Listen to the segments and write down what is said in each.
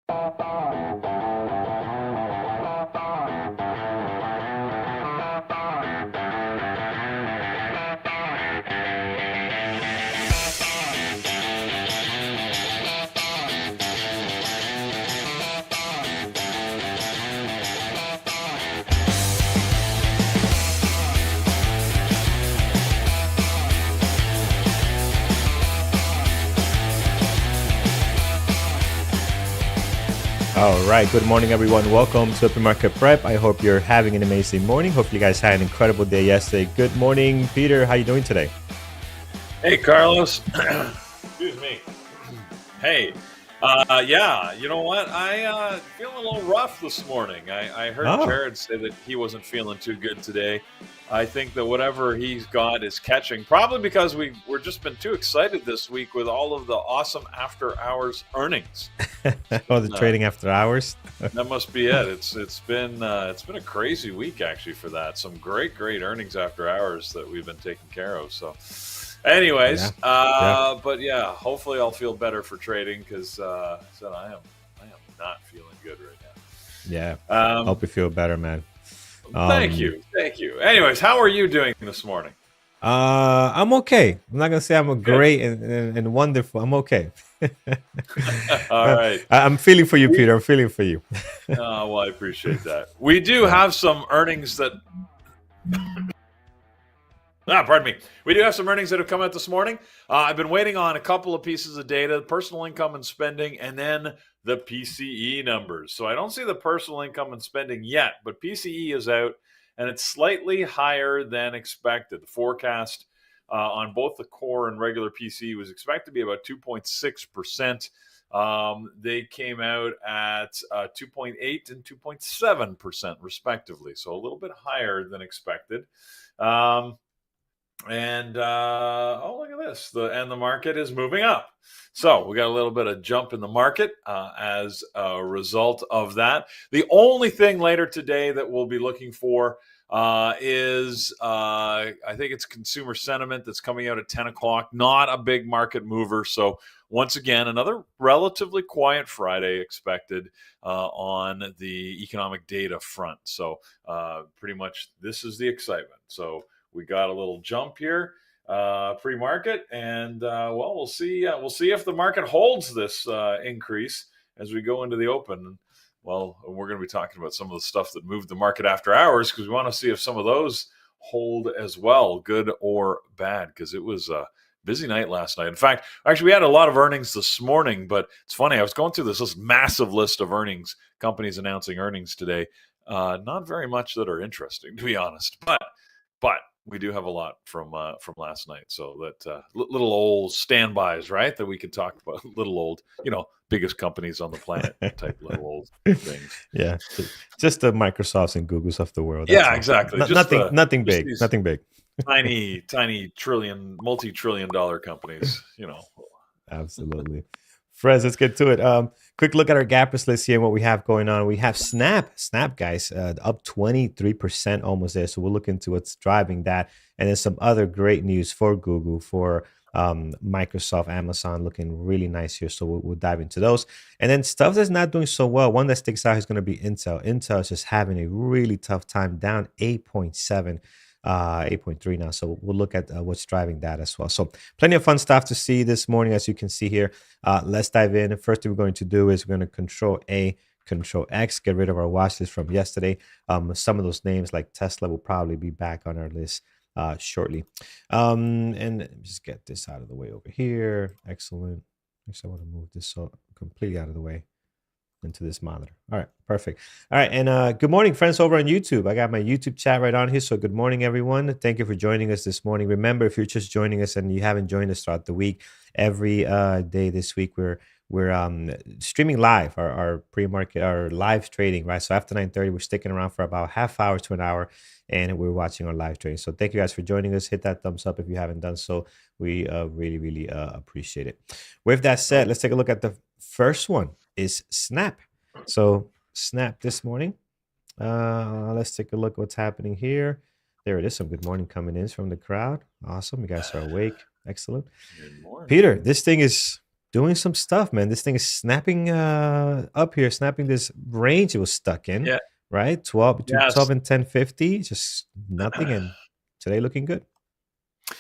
All right. Good morning, everyone. Welcome to PreMarket Prep. I hope you're having an amazing morning. Hope you guys had an incredible day yesterday. Good morning, Peter. How you doing today? Hey, Carlos. Excuse me. Hey, yeah, you know what? I feeling a little rough this morning. I heard Oh, Jared say that he wasn't feeling too good today. I think that whatever he's got is catching, probably because we're just been too excited this week with all of the awesome after hours earnings. oh, the trading after hours. That must be it. It's been a crazy week actually for that. Some great earnings after hours that we've been taking care of. So, anyways, Yeah. but yeah, hopefully I'll feel better for trading because I am not feeling good right Yeah. now. Hope you feel better, man. Thank you. Anyways, how are you doing this morning? I'm okay. I'm not gonna say I'm a Good. great and wonderful. I'm okay. All right. I'm feeling for you, We, Peter. I'm feeling for you. well, I appreciate that. We do Yeah. have some earnings that pardon me. We do have some earnings that have come out this morning. I've been waiting on a couple of pieces of data, personal income and spending, and then the PCE numbers. So I don't see the personal income and spending yet, but PCE is out, and it's slightly higher than expected. The forecast on both the core and regular PCE was expected to be about 2.6%. They came out at 2.8 and 2.7% respectively, so a little bit higher than expected. Oh, look at this. The market is moving up. So we got a little bit of jump in the market as a result of that. The only thing later today that we'll be looking for is I think it's consumer sentiment that's coming out at 10 o'clock. Not a big market mover. So once again, another relatively quiet Friday expected on the economic data front. So pretty much this is the excitement. So we got a little jump here pre-market, and well, we'll see if the market holds this increase as we go into the open. Well, we're going to be talking about some of the stuff that moved the market after hours because we want to see if some of those hold as well, good or bad, because it was a busy night last night. In fact, actually, we had a lot of earnings this morning, but it's funny. I was going through this massive list of earnings, companies announcing earnings today. Not very much that are interesting, to be honest, but we do have a lot from last night. So that little old standbys, right? That we can talk about little old, biggest companies on the planet type little old things. Yeah. Just the Microsofts and Googles of the world. That's Yeah, all. exactly. Nothing Just big. these Nothing big. tiny multi-trillion dollar companies. Absolutely. Friends, let's get to it. Quick look at our gappers list here and what we have going on. We have Snap, guys, up 23% almost there. So we'll look into what's driving that. And then some other great news for Google, for Microsoft, Amazon, looking really nice here. So we'll dive into those. And then stuff that's not doing so well. One that sticks out is going to be Intel. Intel is just having a really tough time, down 8.7. 8.3 now. So we'll look at what's driving that as well. So plenty of fun stuff to see this morning, as you can see here. Let's dive in. First thing we're going to do is we're going to Control A, Control X, get rid of our watch list from yesterday. Some of those names like Tesla will probably be back on our list shortly. And just get this out of the way over here. Excellent. Actually, I want to move this so completely out of the way into this monitor. All right, perfect. All right, and good morning, friends over on YouTube. I got my YouTube chat right on here. So good morning, everyone. Thank you for joining us this morning. Remember, if you're just joining us and you haven't joined us throughout the week, every day this week we're streaming live our pre-market, our live trading, right? So after 9:30, we're sticking around for about half hour to an hour, and we're watching our live trading. So thank you guys for joining us. Hit that thumbs up if you haven't done so. We really appreciate it. With that said, let's take a look at the first one. Is Snap. So Snap this morning. Let's take a look at what's happening here. There it is. Some good morning coming in from the crowd. Awesome. You guys are awake. Excellent. Good morning. Peter, this thing is doing some stuff, man. This thing is snapping up here, snapping this range it was stuck in, Yeah. right? 12 between Yes. 12 and 1050, just nothing. And today looking good.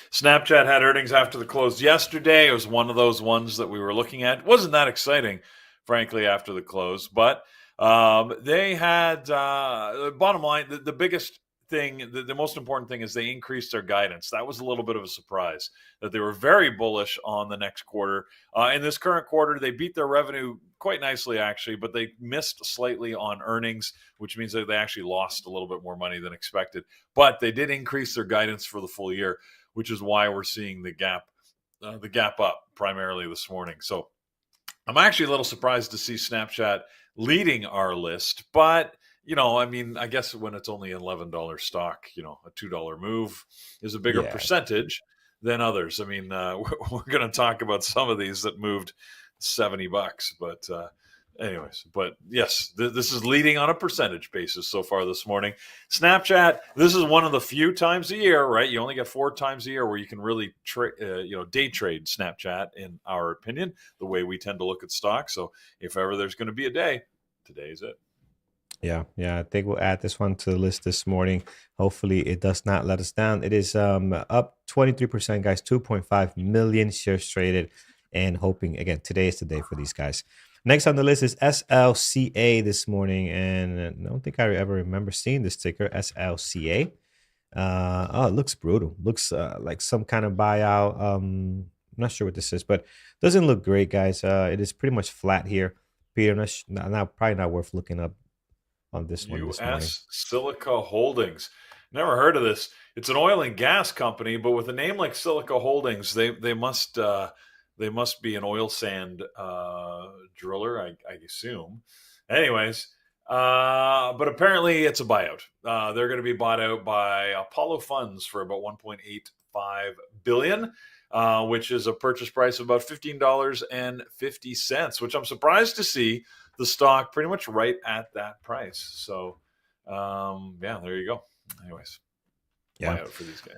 Snapchat had earnings after the close yesterday. It was one of those ones that we were looking at. It wasn't that exciting, frankly, after the close, but they had bottom line. The biggest thing, the most important thing, is they increased their guidance. That was a little bit of a surprise that they were very bullish on the next quarter. In this current quarter, they beat their revenue quite nicely, actually, but they missed slightly on earnings, which means that they actually lost a little bit more money than expected. But they did increase their guidance for the full year, which is why we're seeing the gap up primarily this morning. So I'm actually a little surprised to see Snapchat leading our list, but I mean, I guess when it's only an $11 stock, a $2 move is a bigger Yeah. percentage than others. I mean, we're going to talk about some of these that moved $70, but anyways, but yes, this is leading on a percentage basis so far this morning. Snapchat, this is one of the few times a year, right? You only get 4 times a year where you can really day trade Snapchat, in our opinion, the way we tend to look at stocks. So if ever there's going to be a day, today is it. Yeah, I think we'll add this one to the list this morning. Hopefully, it does not let us down. It is up 23%, guys. 2.5 million shares traded, and hoping again today is the day for these guys. Next on the list is SLCA this morning, and I don't think I ever remember seeing this ticker, SLCA. Oh, it looks brutal. Looks like some kind of buyout. I'm not sure what this is, but doesn't look great, guys. It is pretty much flat here. Peter, probably not worth looking up on this one this morning. US Silica Holdings. Never heard of this. It's an oil and gas company, but with a name like Silica Holdings, they must be an oil sand driller, I assume. Anyways, but apparently it's a buyout. They're going to be bought out by Apollo Funds for about 1.85 billion. Which is a purchase price of about $15.50, which I'm surprised to see the stock pretty much right at that price. So, there you go. Anyways, Yeah. buyout for these guys.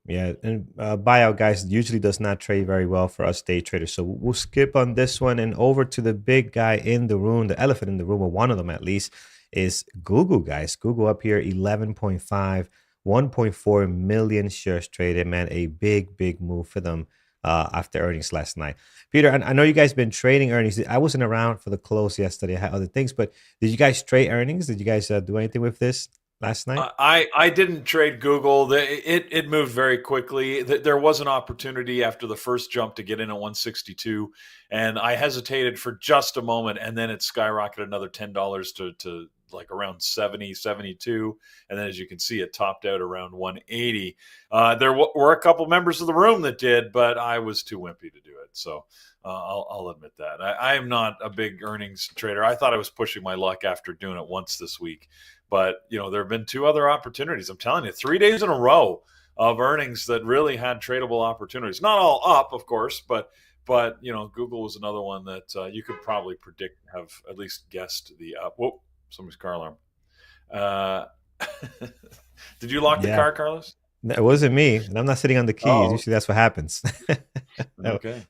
Yeah, and buyout, guys, usually does not trade very well for us day traders. So we'll skip on this one and over to the big guy in the room, the elephant in the room, or one of them at least, is Google, guys. Google up here, 11.5, 1.4 million shares traded. Man, a big move for them after earnings last night. Peter, I know you guys been trading earnings. I wasn't around for the close yesterday. I had other things, but did you guys trade earnings? Did you guys do anything with this last night? I didn't trade Google. It moved very quickly. There was an opportunity after the first jump to get in at 162, and I hesitated for just a moment, and then it skyrocketed another $10 to like around 70, 72. And then as you can see, it topped out around 180. There were a couple members of the room that did, but I was too wimpy to do it. So I'll admit that. I am not a big earnings trader. I thought I was pushing my luck after doing it once this week. But, there have been 2 other opportunities. I'm telling you, 3 days in a row of earnings that really had tradable opportunities. Not all up, of course, but Google was another one that you could probably predict, have at least guessed the up. Whoa, somebody's car alarm. Did you lock the car, Carlos? It wasn't me, and I'm not sitting on the keys. Oh. Usually that's what happens. Okay.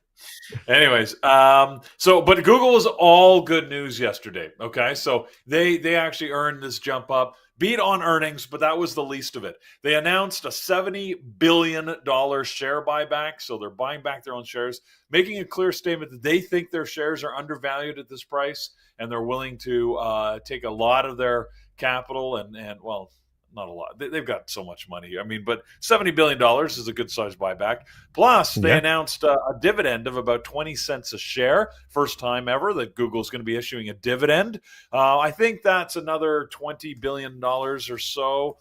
Anyways, but Google was all good news yesterday. Okay, so they actually earned this jump up, beat on earnings, but that was the least of it. They announced a $70 billion share buyback, so they're buying back their own shares, making a clear statement that they think their shares are undervalued at this price, and they're willing to take a lot of their capital and well, not a lot. They've got so much money. I mean, but $70 billion is a good size buyback. Plus, they announced a dividend of about 20 cents a share. First time ever that Google's going to be issuing a dividend. I think that's another $20 billion or so,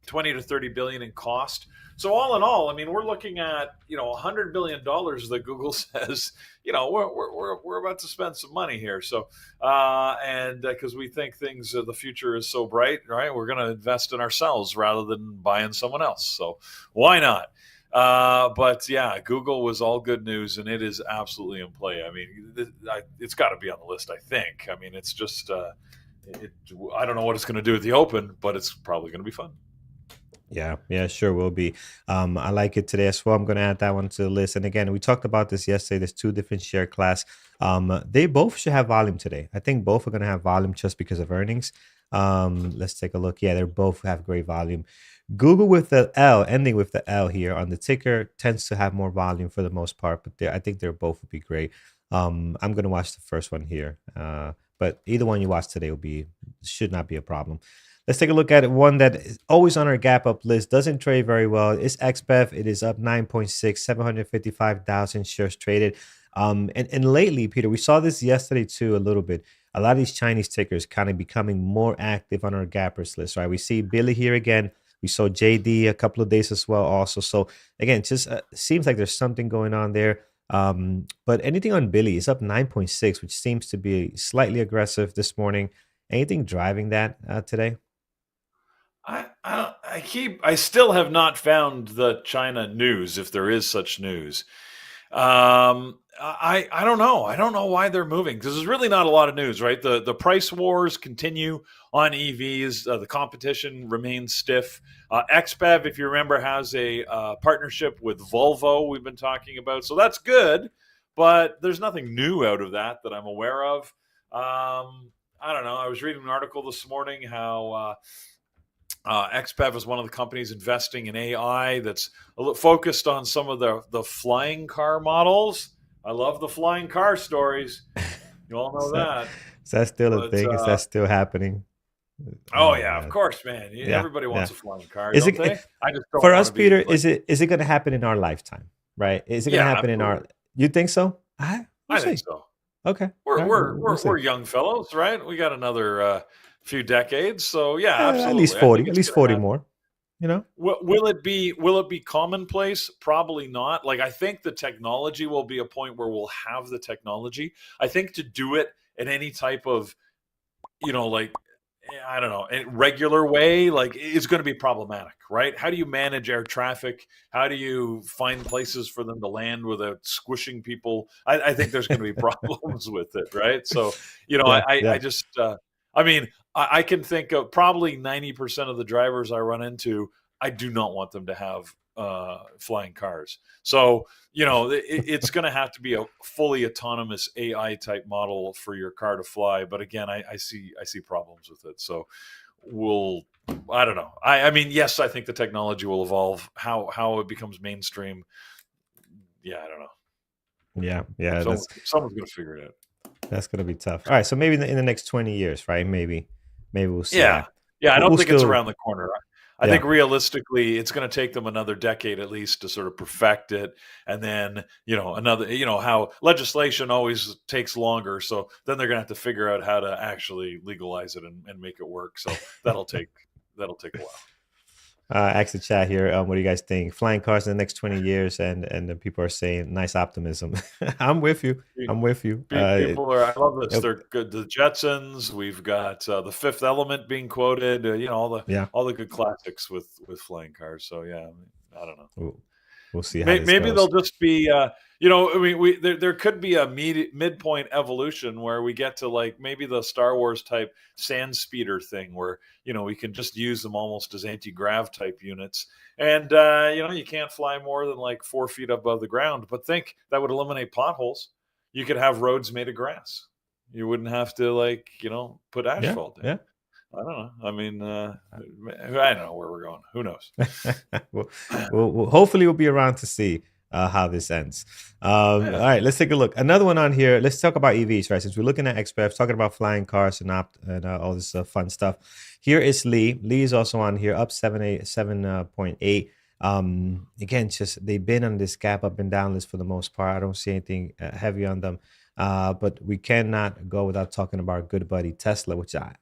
20 to 30 billion in cost. So all in all, I mean, we're looking at $100 billion that Google says we're about to spend some money here. So and because we think the future is so bright, right? We're going to invest in ourselves rather than buying someone else. So why not? But yeah, Google was all good news, and it is absolutely in play. I mean, it's got to be on the list, I think. I mean, it's just I don't know what it's going to do at the open, but it's probably going to be fun. Yeah, sure will be. I like it today as well. I'm going to add that one to the list. And again, we talked about this yesterday. There's two different share class. They both should have volume today. I think both are going to have volume just because of earnings. Let's take a look. Yeah, they both have great volume. Google with the L, ending with the L here on the ticker, tends to have more volume for the most part, but I think they're both would be great. I'm going to watch the first one here, but either one you watch today will be should not be a problem. Let's take a look at one that is always on our gap up list. Doesn't trade very well. It's XBEV. It is up 9.6, 755,000 shares traded. And lately, Peter, we saw this yesterday too a little bit. A lot of these Chinese tickers kind of becoming more active on our gappers list, right? We see Billy here again. We saw JD a couple of days as well, also. So again, just seems like there's something going on there. But anything on Billy is up 9.6, which seems to be slightly aggressive this morning. Anything driving that today? I still have not found the China news, if there is such news. I don't know. I don't know why they're moving, because there's really not a lot of news, right? The price wars continue on EVs. The competition remains stiff. XPEV, if you remember, has a partnership with Volvo we've been talking about. So that's good, but there's nothing new out of that I'm aware of. I don't know. I was reading an article this morning how XPEV is one of the companies investing in AI that's focused on some of the flying car models. I love the flying car stories. You all know Is that, that. is that still a But thing? Is that still happening? oh Oh yeah, of man. course, man. Yeah, Everybody yeah. wants a flying car, Is don't it, they? I just don't for want us, to be Peter? like, Is it going to happen in our lifetime? Right? Is it going to yeah, happen in absolutely. our? You think so? We'll I think see. so. Okay. All We're right. we're We'll we're, see. we're young fellows, right? We got another few decades, so yeah, At least absolutely. I think 40. At it's least going to 40 happen. more. You know. Will it be commonplace? Probably not. Like, I think the technology will be a point where we'll have the technology. I think to do it in any type of, like, I don't know, a regular way, like, it's going to be problematic, right? How do you manage air traffic? How do you find places for them to land without squishing people? I think there's going to be problems with it, right? So, Yeah. I Yeah. just, I mean, I can think of probably 90% of the drivers I run into, I do not want them to have flying cars. So, it's going to have to be a fully autonomous AI type model for your car to fly. But again, I see problems with it. So we'll, I don't know. I mean, yes, I think the technology will evolve. How it becomes mainstream, yeah, I don't know. Yeah. Yeah. Someone's going to figure it out. That's going to be tough. All right. So maybe in the next 20 years, right? Maybe we'll see Yeah. that. Yeah, I We'll, don't we'll think it's still. around the corner. I Yeah. think realistically, it's going to take them another decade at least to sort of perfect it, and then another. How legislation always takes longer, so then they're going to have to figure out how to actually legalize it and make it work. So that'll take a while. Ask the chat here. What do you guys think? Flying cars in the next 20 years, and the people are saying nice optimism. I'm with you. I'm with you. People are. I love this. Yep. They're good. The Jetsons. We've got the Fifth Element being quoted. Yeah. all the good classics with flying cars. So yeah, I don't know. We'll see how this Maybe they'll goes. just be, I mean, there could be a midpoint evolution where we get to, like, maybe the Star Wars type sand speeder thing where, we can just use them almost as anti-grav type units. And, you can't fly more than like 4 feet above the ground. But think that would eliminate potholes. You could have roads made of grass. You wouldn't have to, like, put Yeah. asphalt down. Yeah. I don't know. I mean, I don't know where we're going. Who knows? well, hopefully we'll be around to see how this ends. All Yeah. right, let's take a look. Another one on here. Let's talk about EVs, right? Since we're looking at XPEF, talking about flying cars and all this fun stuff. Here is Lee. Lee is also on here, up 7.8. Again, just they've been on this gap up and down list for the most part. I don't see anything heavy on them. But we cannot go without talking about our good buddy Tesla, which I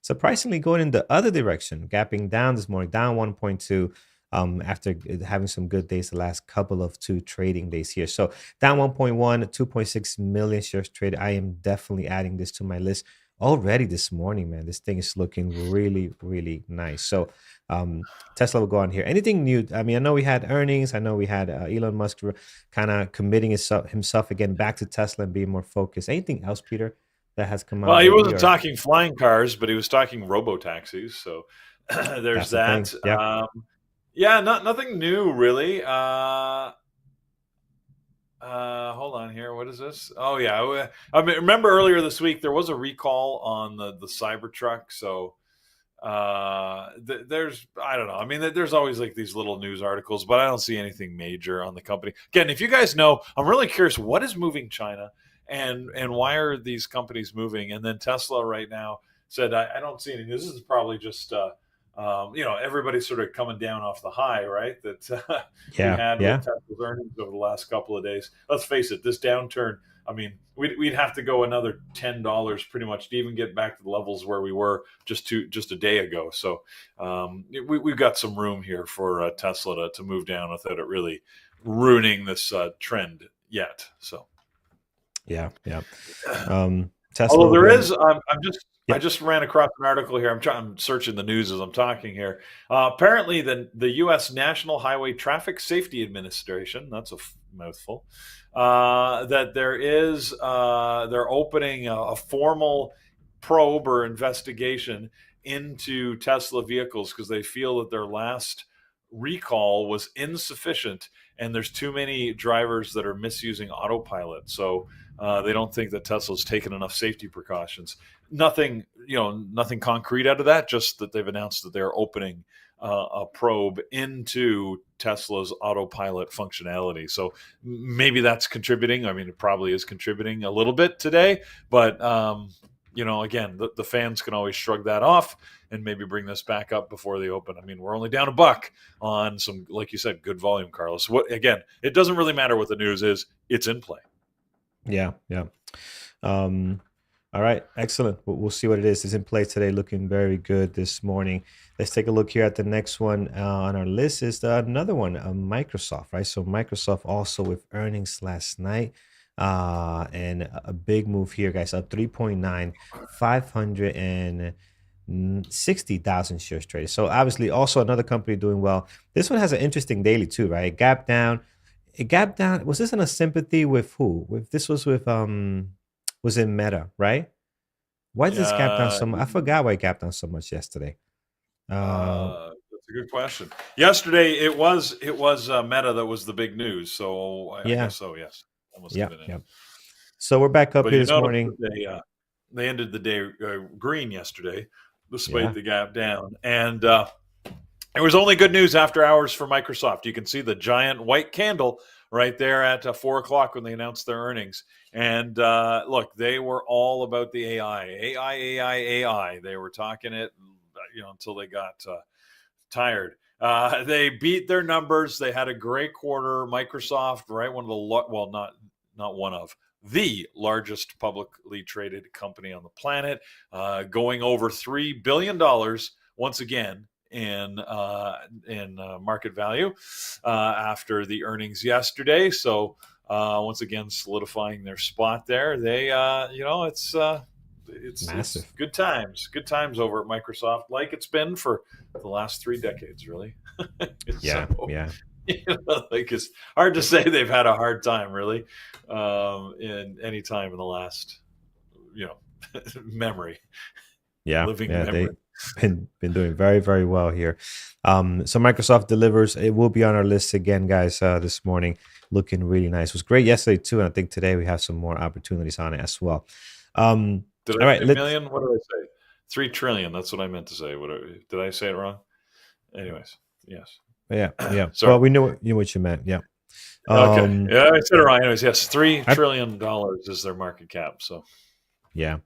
surprisingly going in the other direction, gapping down this morning, down 1.2 after having some good days the last couple of two trading days here. So down 1.1, 2.6 million shares traded. I am definitely adding this to my list already this morning, man. This thing is looking really, really nice. So Tesla will go on here. Anything new? I mean, I know we had earnings. I know we had Elon Musk kind of committing himself again back to Tesla and being more focused. Anything else, Peter? that has come Well, out he lately, wasn't or talking flying cars, but he was talking robo taxis. So there's that's the thing? that. Yeah, Yeah, nothing new really. Hold on here. What is this? Oh yeah, I mean, remember earlier this week there was a recall on the Cybertruck. So there's, I don't know. I mean, there's always like these little news articles, but I don't see anything major on the company. Again, if you guys know, I'm really curious what is moving China, and why are these companies moving? And then Tesla right now said, I don't see any news. This is probably just everybody's sort of coming down off the high, right? That we yeah, had with yeah, Tesla's earnings over the last couple of days. Let's face it, this downturn. I mean, we'd have to go another $10 pretty much to even get back to the levels where we were just a day ago. So we've got some room here for Tesla to move down without it really ruining this trend yet. So yeah, yeah. Tesla although will there be is, on. I Yep. just ran across an article here. I'm searching the news as I'm talking here. Apparently, the U.S. National Highway Traffic Safety Administration, that's a mouthful, that they're opening a formal probe or investigation into Tesla vehicles because they feel that their last recall was insufficient and there's too many drivers that are misusing autopilot. So they don't think that Tesla's taken enough safety precautions. Nothing concrete out of that. Just that they've announced that they're opening a probe into Tesla's autopilot functionality. So maybe that's contributing. I mean, it probably is contributing a little bit today, but again, the fans can always shrug that off and maybe bring this back up before they open. I mean, we're only down $1 on some, like you said, good volume, Carlos. What again? It doesn't really matter what the news is; it's in play. Yeah, yeah. Um, all right, excellent. We'll see what it is. It's in play today, looking very good this morning. Let's take a look here at the next one on our list. Is another one, Microsoft, right? So Microsoft also with earnings last night, and a big move here, guys. Up 3.9, 560,000 shares traded. So obviously, also another company doing well. This one has an interesting daily too, right? It gapped down. Was this in a sympathy with who? With this was in Meta, right? Why did this gap down Uh, so much? I forgot why it gapped down so much yesterday. Uh that's a good question. Yesterday, it was Meta that was the big news. So I yeah, guess so. Yes, that must have yeah, been it. yeah. So we're back up But here you this notice morning. that they ended the day green yesterday, despite Yeah, the gap down, and it was only good news after hours for Microsoft. You can see the giant white candle right there at 4 o'clock when they announced their earnings. And look, they were all about the AI. They were talking it, until they got tired. They beat their numbers. They had a great quarter. Microsoft, right? One of not one of the largest publicly traded company on the planet, going over $3 billion once again in market value after the earnings yesterday. So once again, solidifying their spot there. They, it's massive. good times over at Microsoft, like it's been for the last 3 decades, really. Yeah, So, yeah, like it's hard to say they've had a hard time, really, in any time in the last, you know, memory, yeah, living yeah. They memory. been doing very, very well here. So Microsoft delivers. It will be on our list again, guys, this morning. Looking really nice. It was great yesterday too, and I think today we have some more opportunities on it as well. Did I All right, say let's million? What did I say? 3 trillion. That's what I meant to say. Did I say it wrong? Anyways, yes. Yeah, yeah. Sorry. Well, we knew what you meant. Yeah. Okay. Um, Yeah, I said it wrong. Anyways, yes, three I, trillion dollars is their market cap. So yeah.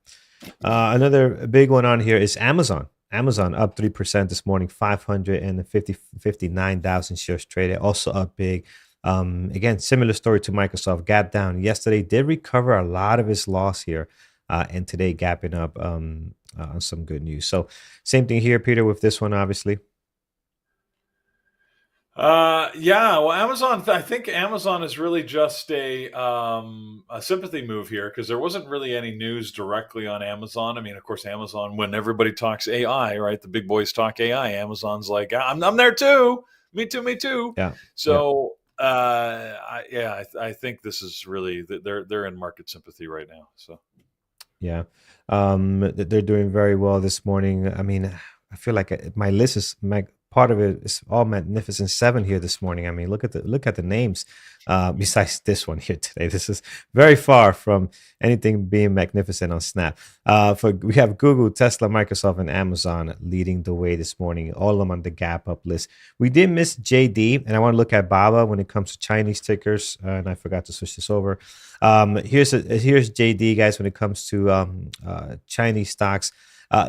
Another big one on here is Amazon. Amazon up 3% this morning, 59,000 shares traded. Also up big. Again, similar story to Microsoft. Gap down yesterday, did recover a lot of its loss here, and today gapping up on some good news. So same thing here, Peter, with this one, obviously. yeah, well, Amazon. I think Amazon is really just a sympathy move here because there wasn't really any news directly on Amazon. I mean, of course, Amazon. When everybody talks AI, right? The big boys talk AI. Amazon's like, I'm there too. Me too. Me too. Yeah, yeah, So, I think this is really they're in market sympathy right now. So. Yeah. They're doing very well this morning. I mean, I feel like my list is part of it is all Magnificent Seven here this morning. I mean, look at the names. Besides this one here today, this is very far from anything being magnificent on Snap. For we have Google, Tesla, Microsoft, and Amazon leading the way this morning. All of them on the gap up list. We did miss JD, and I want to look at Baba when it comes to Chinese tickers, and I forgot to switch this over. Here's JD, guys. When it comes to Chinese stocks,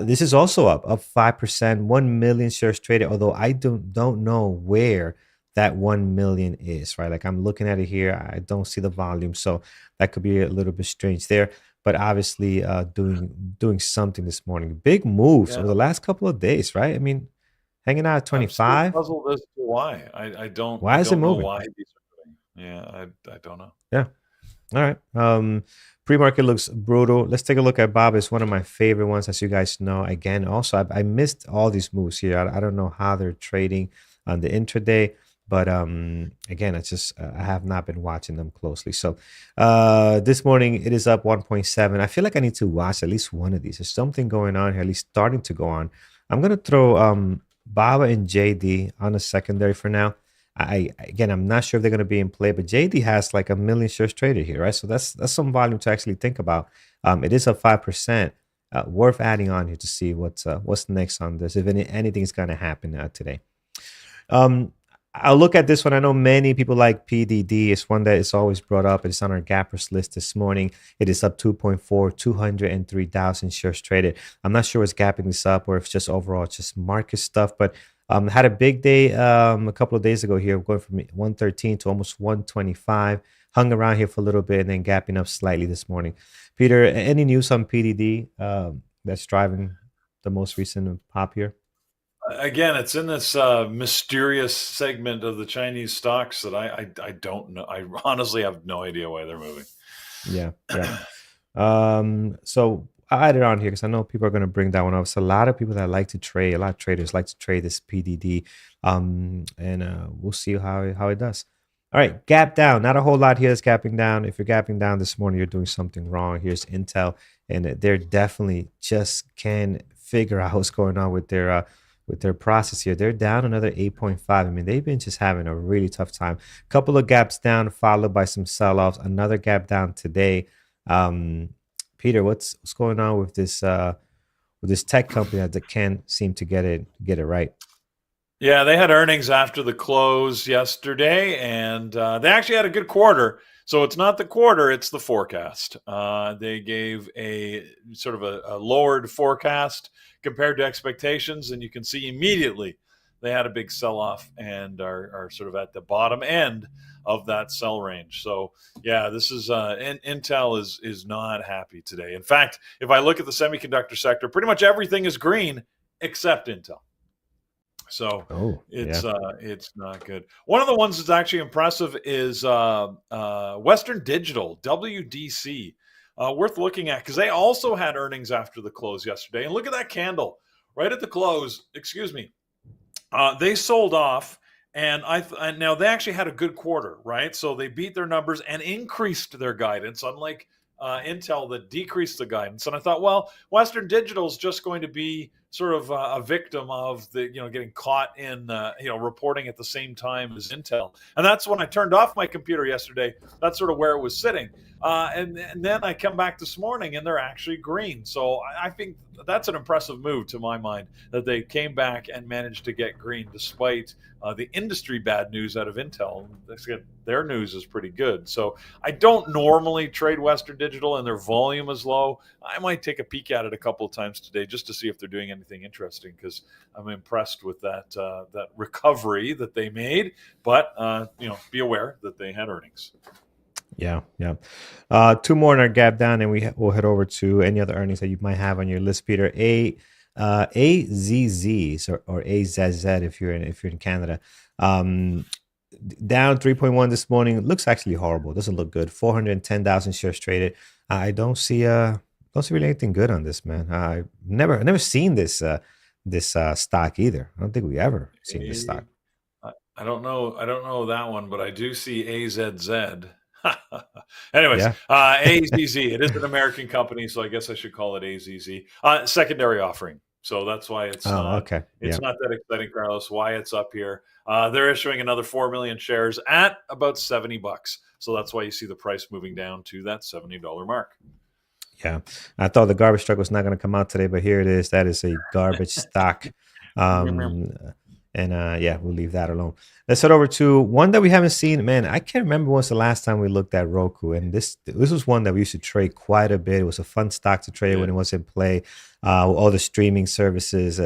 this is also up 5%, 1 million shares traded. Although I don't know where that 1 million is, right? Like I'm looking at it here, I don't see the volume, so that could be a little bit strange there. But obviously, doing something this morning. Big moves Yeah, over the last couple of days, right? I mean, hanging out at I'm still 25. puzzled as to why. I Why is it don't know moving? why these are doing. Yeah, I don't know. Yeah. All right. Pre-market looks brutal. Let's take a look at Bob. It's one of my favorite ones, as you guys know. Again, also I missed all these moves here. I don't know how they're trading on the intraday, but again, it's just I have not been watching them closely. So this morning it is up 1.7. I feel like I need to watch at least one of these. There's something going on here, at least starting to go on. I'm gonna throw Baba and JD on a secondary for now. Again, I'm not sure if they're going to be in play, but JD has like 1 million shares traded here, right? So that's some volume to actually think about. It is up 5%. Worth adding on here to see what's next on this, if anything's going to happen today. Um, I'll look at this one. I know many people like PDD. It's one that is always brought up. It's on our gappers list this morning. It is up 2.4, 203,000 shares traded. I'm not sure what's gapping this up or if it's just overall just market stuff, but had a big day a couple of days ago here, going from 113 to almost 125. Hung around here for a little bit and then gapping up slightly this morning. Peter, any news on PDD that's driving the most recent pop here? Again, it's in this mysterious segment of the Chinese stocks that I don't know. I honestly have no idea why they're moving. Yeah, yeah. So I added on here because I know people are going to bring that one up. So a lot of people that like to trade, a lot of traders like to trade this PDD. And we'll see how it does. All right, gap down. Not a whole lot here that's gapping down. If you're gapping down this morning, you're doing something wrong. Here's Intel, and they're definitely just can't figure out what's going on with their process here. They're down another 8.5. I mean, they've been just having a really tough time. Couple of gaps down, followed by some sell-offs. Another gap down today. Um, Peter, what's going on with this tech company that can't seem to get it right? Yeah, they had earnings after the close yesterday, and they actually had a good quarter. So it's not the quarter; it's the forecast. They gave a sort of a lowered forecast compared to expectations, and you can see immediately they had a big sell-off and are sort of at the bottom end of that sell range. So yeah, this is Intel is not happy today. In fact, if I look at the semiconductor sector, pretty much everything is green except Intel. So Oh, yeah. it's not good. One of the ones that's actually impressive is Western Digital (WDC). Worth looking at because they also had earnings after the close yesterday. And look at that candle right at the close. Excuse me. They sold off, and and now they actually had a good quarter, right? So they beat their numbers and increased their guidance, unlike Intel that decreased the guidance. And I thought, well, Western Digital is just going to be sort of a victim of the getting caught in reporting at the same time as Intel. And that's when I turned off my computer yesterday. That's sort of where it was sitting. And then I come back this morning and they're actually green. So I think that's an impressive move to my mind that they came back and managed to get green despite the industry bad news out of Intel. Their news is pretty good. So I don't normally trade Western Digital and their volume is low. I might take a peek at it a couple of times today just to see if they're doing anything interesting because I'm impressed with that recovery that they made. But be aware that they had earnings. Yeah, yeah. Two more in our gap down, and we'll head over to any other earnings that you might have on your list, Peter. AZZ or AZZ if you're in Canada. Um, Down 3.1 this morning. Looks actually horrible. Doesn't look good. 410,000 shares traded. I don't see really anything good on this, man. I never seen this stock either. I don't think we ever seen this stock. I don't know that one, but I do see AZZ. Anyways, Yeah. AZZ. It is an American company, so I guess I should call it AZZ. Secondary offering. So that's why it's Oh, not okay. it's Yeah. not that exciting, Carlos. Why it's up here? They're issuing another 4 million shares at about $70. So that's why you see the price moving down to that $70 mark. Yeah, I thought the garbage truck was not going to come out today, but here it is. That is a garbage stock. Um, and yeah, we'll leave that alone. Let's head over to one that we haven't seen. Man, I can't remember when's the last time we looked at Roku. And this was one that we used to trade quite a bit. It was a fun stock to trade when Yeah. it was in play. All the streaming services,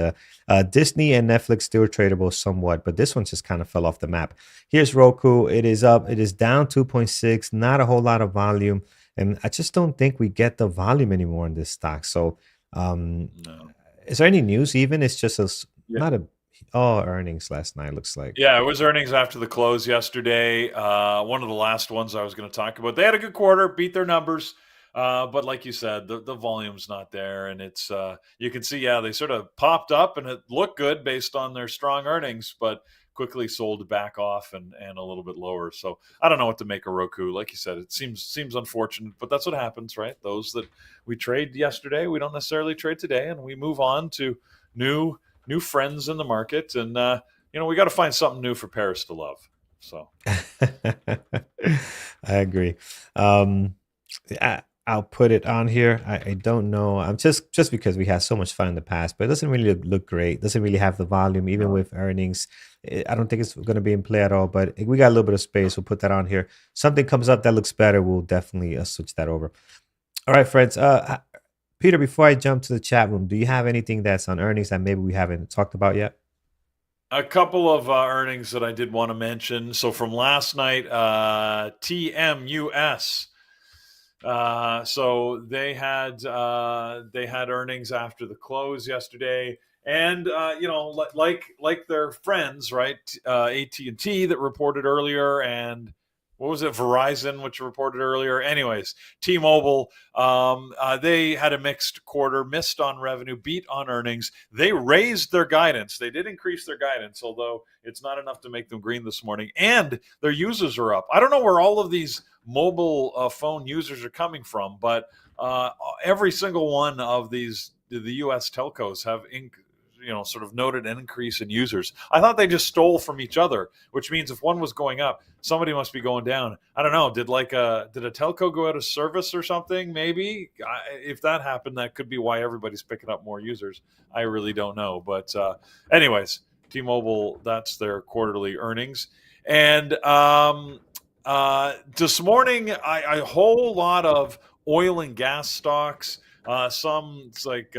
Disney and Netflix still tradable somewhat, but this one just kind of fell off the map. Here's Roku. It is up. It is down 2.6. Not a whole lot of volume. And I just don't think we get the volume anymore in this stock. So, um, No. is there any news? Even it's just Yeah. not a oh earnings last night looks like. Yeah, it was earnings after the close yesterday. One of the last ones I was going to talk about. They had a good quarter, beat their numbers, but like you said, the volume's not there, and it's you can see, yeah, they sort of popped up and it looked good based on their strong earnings, but quickly sold back off and a little bit lower. So I don't know what to make of Roku. Like you said, it seems unfortunate, but that's what happens, right? Those that we trade yesterday, we don't necessarily trade today, and we move on to new friends in the market, and we got to find something new for Paris to love. So I agree. I'll put it on here. I don't know. I'm just because we had so much fun in the past, but it doesn't really look great. Doesn't really have the volume, even no. with earnings. I don't think it's going to be in play at all. But we got a little bit of space. We'll put that on here. Something comes up that looks better, we'll definitely switch that over. All right, friends. Peter, before I jump to the chat room, do you have anything that's on earnings that maybe we haven't talked about yet? A couple of earnings that I did want to mention. So from last night, TMUS. So they had earnings after the close yesterday, and like their friends, right? AT&T that reported earlier, and what was it, Verizon, which reported earlier. Anyways, T-Mobile, they had a mixed quarter, missed on revenue, beat on earnings. They raised their guidance. They did increase their guidance, although it's not enough to make them green this morning. And their users are up. I don't know where all of these mobile phone users are coming from, but every single one of the U.S. telcos have sort of noted an increase in users. I thought they just stole from each other, which means if one was going up, somebody must be going down. I don't know. Did a telco go out of service or something? Maybe if that happened, that could be why everybody's picking up more users. I really don't know. But anyways, T-Mobile, that's their quarterly earnings. And this morning, a whole lot of oil and gas stocks. Some it's like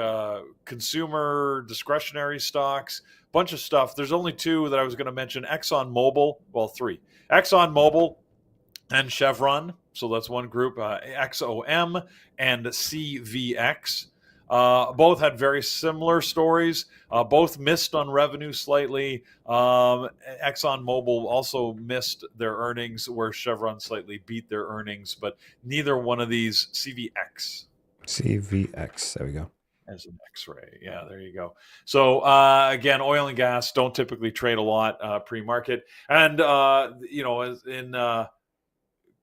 consumer discretionary stocks, bunch of stuff. There's only two that I was going to mention: ExxonMobil, well, three: ExxonMobil and Chevron. So that's one group. XOM and CVX. Both had very similar stories. Both missed on revenue slightly. ExxonMobil also missed their earnings, where Chevron slightly beat their earnings, but neither one of these CVX. CVX. There we go. As an X-ray. Yeah, there you go. So again, oil and gas don't typically trade a lot pre-market. And, as in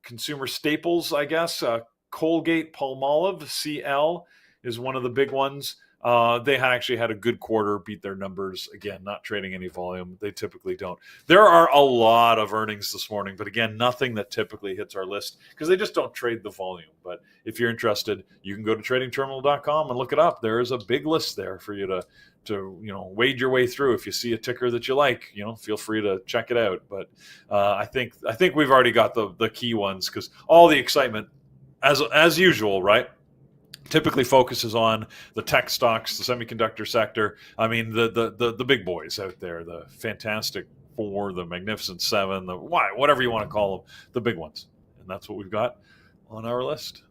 consumer staples, I guess, Colgate Palmolive, CL, is one of the big ones. They actually had a good quarter, beat their numbers. Again, not trading any volume. They typically don't. There are a lot of earnings this morning, but again, nothing that typically hits our list because they just don't trade the volume. But if you're interested, you can go to tradingterminal.com and look it up. There is a big list there for you to wade your way through. If you see a ticker that you like, feel free to check it out. But I think we've already got the key ones because all the excitement, as usual, right, typically focuses on the tech stocks, the semiconductor sector. I mean, the big boys out there, the Fantastic Four, the Magnificent Seven, whatever you want to call them, the big ones. And that's what we've got on our list.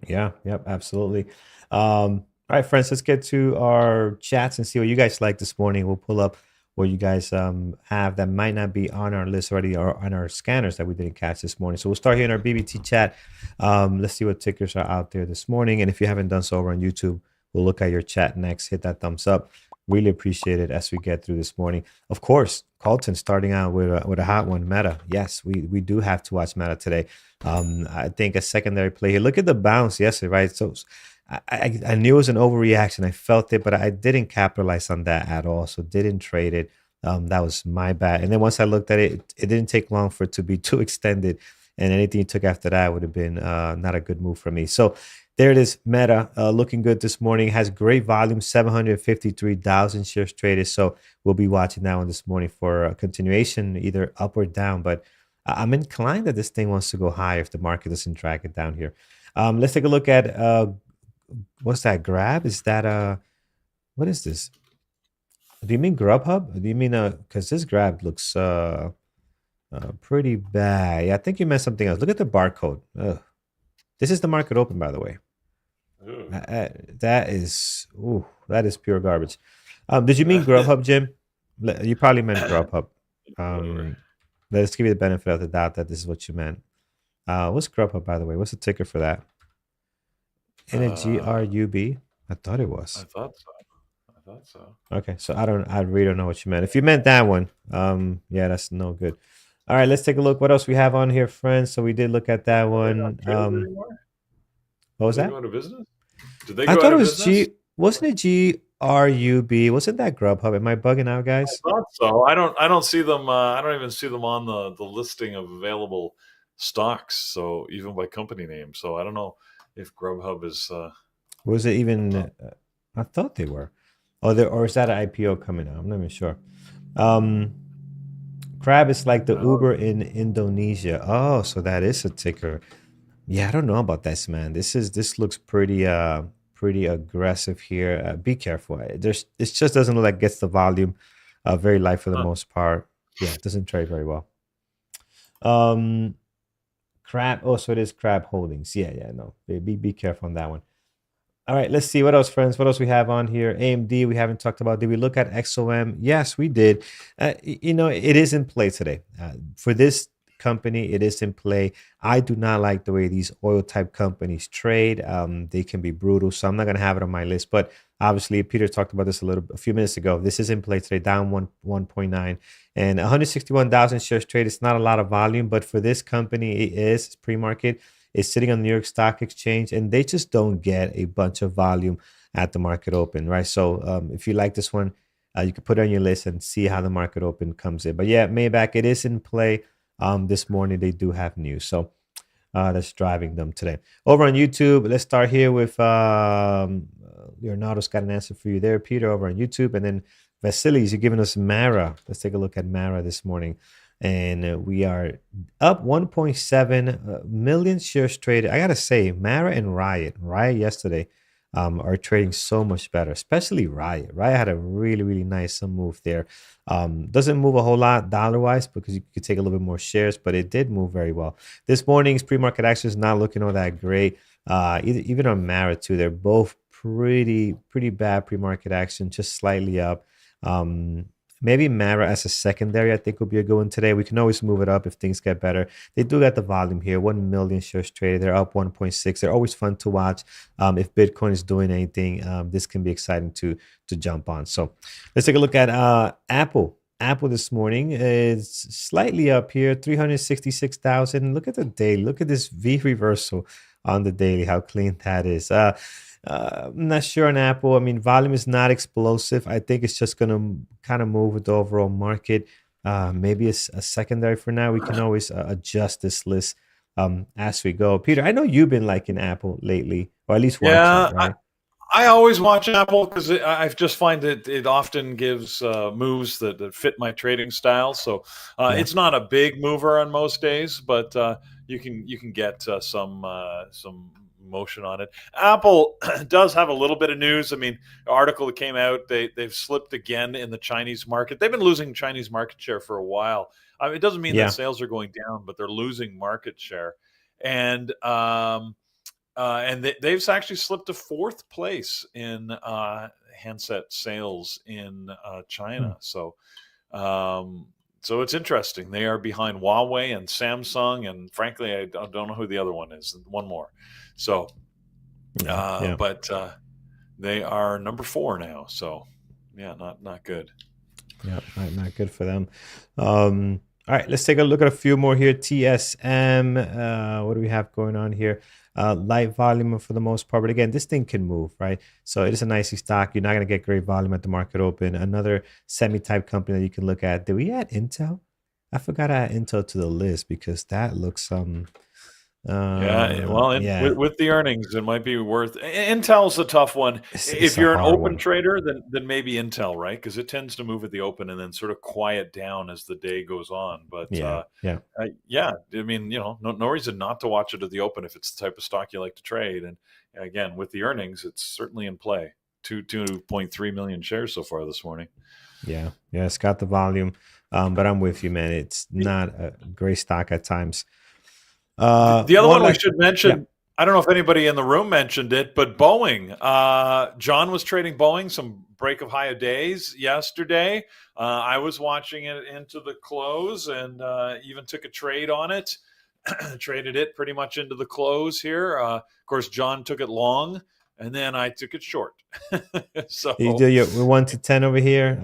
Yeah, yep, absolutely. All right, friends, let's get to our chats and see what you guys like this morning. We'll pull up what you guys have that might not be on our list already or on our scanners that we didn't catch this morning. So we'll start here in our BBT chat. Let's see what tickers are out there this morning. And if you haven't done so over on YouTube, we'll look at your chat next. Hit that thumbs up. Really appreciate it as we get through this morning. Of course, Colton starting out with a hot one, Meta. Yes, we do have to watch Meta today. I think a secondary play here. Look at the bounce yesterday, right? So I knew it was an overreaction. I felt it, but I didn't capitalize on that at all. So didn't trade it. That was my bad. And then once I looked at it, it didn't take long for it to be too extended. And anything you took after that would have been not a good move for me. So there it is, Meta, looking good this morning. Has great volume, 753,000 shares traded. So we'll be watching that one this morning for a continuation, either up or down. But I'm inclined that this thing wants to go higher if the market doesn't drag it down here. Let's take a look at what's that? Grab? Is that what is this? Do you mean Grubhub? Do you mean because this Grab looks pretty bad. Yeah, I think you meant something else. Look at the barcode. Ugh. This is the market open, by the way. That is, ooh, that is pure garbage. Did you mean Grubhub, Jim? You probably meant Grubhub. Whatever. Let's give you the benefit of the doubt that this is what you meant. What's Grubhub, by the way? What's the ticker for that? In a GRUB? I thought it I was. thought so. I thought so. Okay, so I really don't know what you meant. If you meant that one, yeah, that's no good. All right, let's take a look. What else we have on here, friends? So we did look at that Are they not one. traded anymore? What Did was they go that? out of business? Did they I go thought out it of was business? G. Wasn't it GRUB? Wasn't that Grubhub? Am I bugging out, I guys? thought so. I don't see them. I don't even see them on the listing of available stocks. So even by company name. So I don't know if Grubhub is. Was it I don't even? know. I thought they were. Oh, or is that an IPO coming out? I'm not even sure. Um, Crab is like the Oh, Uber in Indonesia. Oh, so that is a ticker. Yeah, I don't know about this, man. This looks pretty aggressive here. Be careful. There's it just doesn't look like it gets the volume. Very light for the huh. most part. Yeah, it doesn't trade very well. Um, Crab. Oh, so it is Crab Holdings. Yeah, yeah. No, be careful on that one. All right, let's see what else, friends. What else we have on here? AMD, we haven't talked about. Did we look at XOM? Yes, we did. It is in play today. For this company, it is in play. I do not like the way these oil type companies trade. They can be brutal, so I'm not going to have it on my list. But obviously, Peter talked about this a few minutes ago. This is in play today, down 1.9 and 161,000 shares trade. It's not a lot of volume, but for this company, it is. It's pre-market is sitting on the New York Stock Exchange, and they just don't get a bunch of volume at the market open, right? So if you like this one, you can put it on your list and see how the market open comes in. But yeah, Maybach, it is in play. This morning they do have news, so that's driving them today. Over on YouTube, let's start here with Leonardo's got an answer for you there, Peter, over on YouTube, and then Vasilis, you're giving us Mara. Let's take a look at Mara this morning. And we are up 1.7 million shares traded. I gotta say, Mara and Riot yesterday are trading so much better, especially Riot. Riot had a really nice move there. Doesn't move a whole lot dollar wise because you could take a little bit more shares, but it did move very well. This morning's pre-market action is not looking all that great. Even on Mara too, they're both pretty bad pre-market action, just slightly up. Um, Maybe Mara as a secondary, I think would be a good one today. We can always move it up if things get better. They do got the volume here, 1 million shares traded. They're up 1.6. They're always fun to watch. If Bitcoin is doing anything, this can be exciting to jump on. So let's take a look at Apple. Apple this morning is slightly up here, 366,000. Look at the daily. Look at this V reversal on the daily, how clean that is. I'm not sure on Apple. I mean, volume is not explosive. I think it's just going to kind of move with the overall market. Maybe it's a secondary for now. We can always adjust this list as we go. Peter, I know you've been liking Apple lately, or at least watching it, Yeah, right? I always watch Apple because I just find it often gives moves that fit my trading style. So Yeah. it's not a big mover on most days, but you can get some motion on it. Apple does have a little bit of news. I mean, the article that came out, they've slipped again in the Chinese market. They've been losing Chinese market share for a while. I mean, it doesn't mean that Yeah. sales are going down, but they're losing market share. And they've actually slipped to fourth place in handset sales in Hmm. China. Um, so it's interesting. They are behind Huawei and Samsung, and frankly, I don't know who the other one is. One more. So, Yeah. Yeah. but they are number four now. So yeah, not good. Yeah, not good for them. All right, let's take a look at a few more here. TSM, what do we have going on here? Light volume for the most part, but again, this thing can move, right? So it is a nicey stock. You're not going to get great volume at the market open. Another semi-type company that you can look at. Did we add Intel? I forgot to add Intel to the list because that looks Yeah, well, and yeah, with the earnings, it might be worth. Intel's a tough one. it's If a you're an hard open one. trader, then maybe Intel, right? Because it tends to move at the open and then sort of quiet down as the day goes on. But Yeah, yeah. yeah, I mean, no reason not to watch it at the open if it's the type of stock you like to trade. And again, with the earnings, it's certainly in play. 2.3 million shares so far this morning. Yeah, yeah, it's got the volume, but I'm with you, man. It's not a great stock at times. The other One one we last, should yeah. mention, I don't know if anybody in the room mentioned it, but Boeing. John was trading Boeing, some break of high of days yesterday. I was watching it into the close and even took a trade on it. Traded it pretty much into the close here. Of course, John took it long, and then I took it short. You do So your 1 to 10 over here.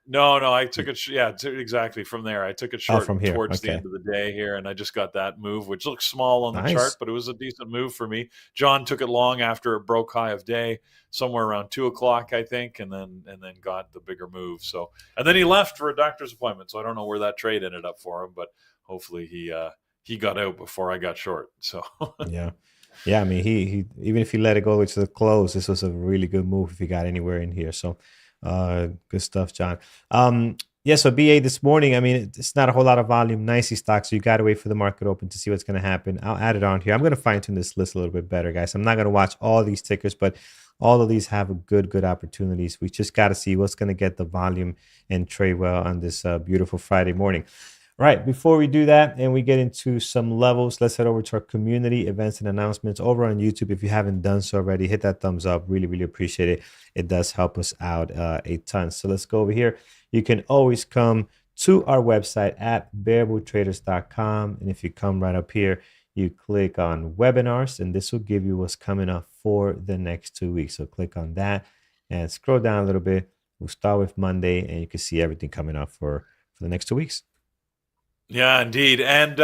no, I took it. Yeah, exactly. From there, I took it Oh, short from here. towards the Okay, end of the day here, and I just got that move, which looks small on the chart, nice. but it was a decent move for me. John took it long after it broke high of day, somewhere around 2 o'clock, I think, and then got the bigger move. So, and then he left for a doctor's appointment. So I don't know where that trade ended up for him, but hopefully he got out before I got short. So Yeah, yeah. I mean, he even if he let it go to the close, this was a really good move if he got anywhere in here. So, good stuff, John. Yeah. So BA this morning. I mean, it's not a whole lot of volume, nicey stock. So you got to wait for the market open to see what's going to happen. I'll add it on here. I'm going to fine tune this list a little bit better, guys. I'm not going to watch all these tickers, but all of these have a good opportunities. We just got to see what's going to get the volume and trade well on this beautiful Friday morning. Right, before we do that and we get into some levels, let's head over to our community events and announcements over on YouTube. If you haven't done so already, hit that thumbs up. Really appreciate it. It does help us out a ton. So let's go over here. You can always come to our website at variabletraders.com. And if you come right up here, you click on webinars, and this will give you what's coming up for the next 2 weeks. So click on that and scroll down a little bit. We'll start with Monday, and you can see everything coming up for the next 2 weeks. yeah, indeed. And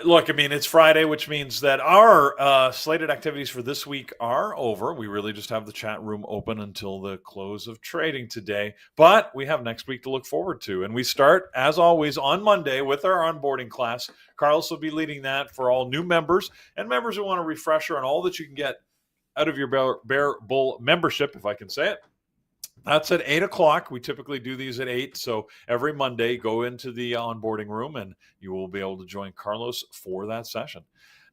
look, I mean, it's Friday, which means that our slated activities for this week are over. We really just have the chat room open until the close of trading today. But we have next week to look forward to. And we start, as always, on Monday with our onboarding class. Carlos will be leading that for all new members and members who want a refresher on all that you can get out of your Bear Bull membership, if I can say it. That's at 8 o'clock. We typically do these at 8. So every Monday, go into the onboarding room and you will be able to join Carlos for that session.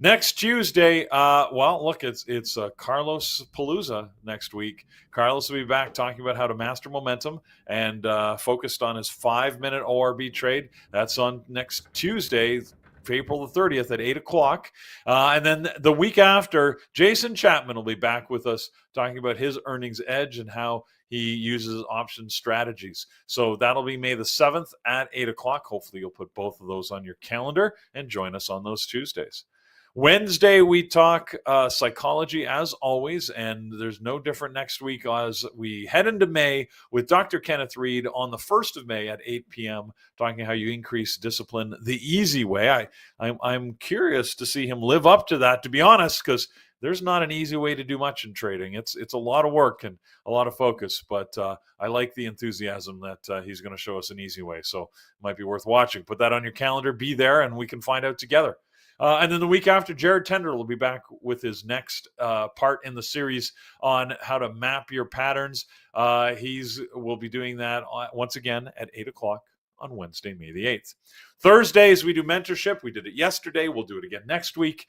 Next Tuesday, well, look, it's Carlos Palooza next week. Carlos will be back talking about how to master momentum and focused on his 5-minute ORB trade. That's on next Tuesday, April the 30th at 8 o'clock. And then the week after, Jason Chapman will be back with us talking about his earnings edge and how he uses option strategies. So that'll be May the 7th at 8 o'clock. Hopefully you'll put both of those on your calendar and join us on those Tuesdays. Wednesday, we talk psychology as always, and there's no different next week as we head into May with Dr. Kenneth Reed on the 1st of May at 8 p.m., talking how you increase discipline the easy way. I'm curious to see him live up to that, to be honest, because there's not an easy way to do much in trading. It's a lot of work and a lot of focus, but I like the enthusiasm that he's going to show us an easy way. So it might be worth watching. Put that on your calendar, be there, and we can find out together. And then the week after, Jared Tender will be back with his next part in the series on how to map your patterns. We'll be doing that once again at 8 o'clock on Wednesday, May the 8th. Thursdays, we do mentorship. We did it yesterday. We'll do it again next week.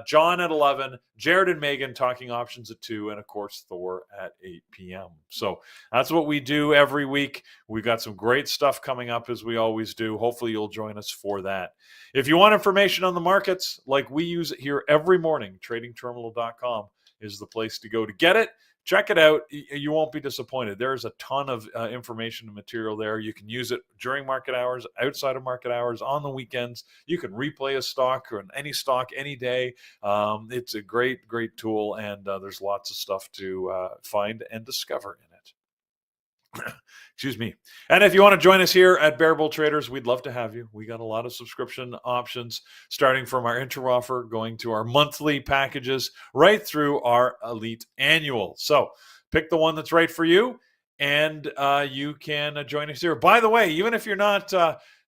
John at 11, Jared and Megan talking options at 2, and of course, Thor at 8 p.m. So that's what we do every week. We've got some great stuff coming up as we always do. Hopefully, you'll join us for that. If you want information on the markets like we use it here every morning, tradingterminal.com is the place to go to get it. Check it out. You won't be disappointed. There's a ton of information and material there. You can use it during market hours, outside of market hours, on the weekends. You can replay a stock or any stock any day. It's a great tool, and there's lots of stuff to find and discover in it. Excuse me. And if you want to join us here at Bear Bull Traders, we'd love to have you. We got a lot of subscription options, starting from our intro offer, going to our monthly packages, right through our elite annual. So pick the one that's right for you, and you can join us here. By the way, even if you're not,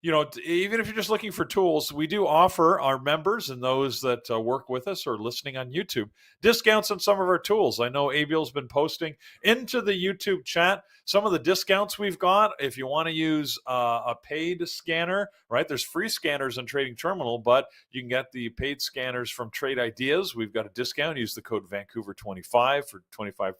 even if you're just looking for tools, we do offer our members and those that work with us or listening on YouTube discounts on some of our tools. I know Abiel's been posting into the YouTube chat some of the discounts we've got. If you want to use a paid scanner, right? There's free scanners on Trading Terminal, but you can get the paid scanners from Trade Ideas. We've got a discount. Use the code Vancouver25 for 25%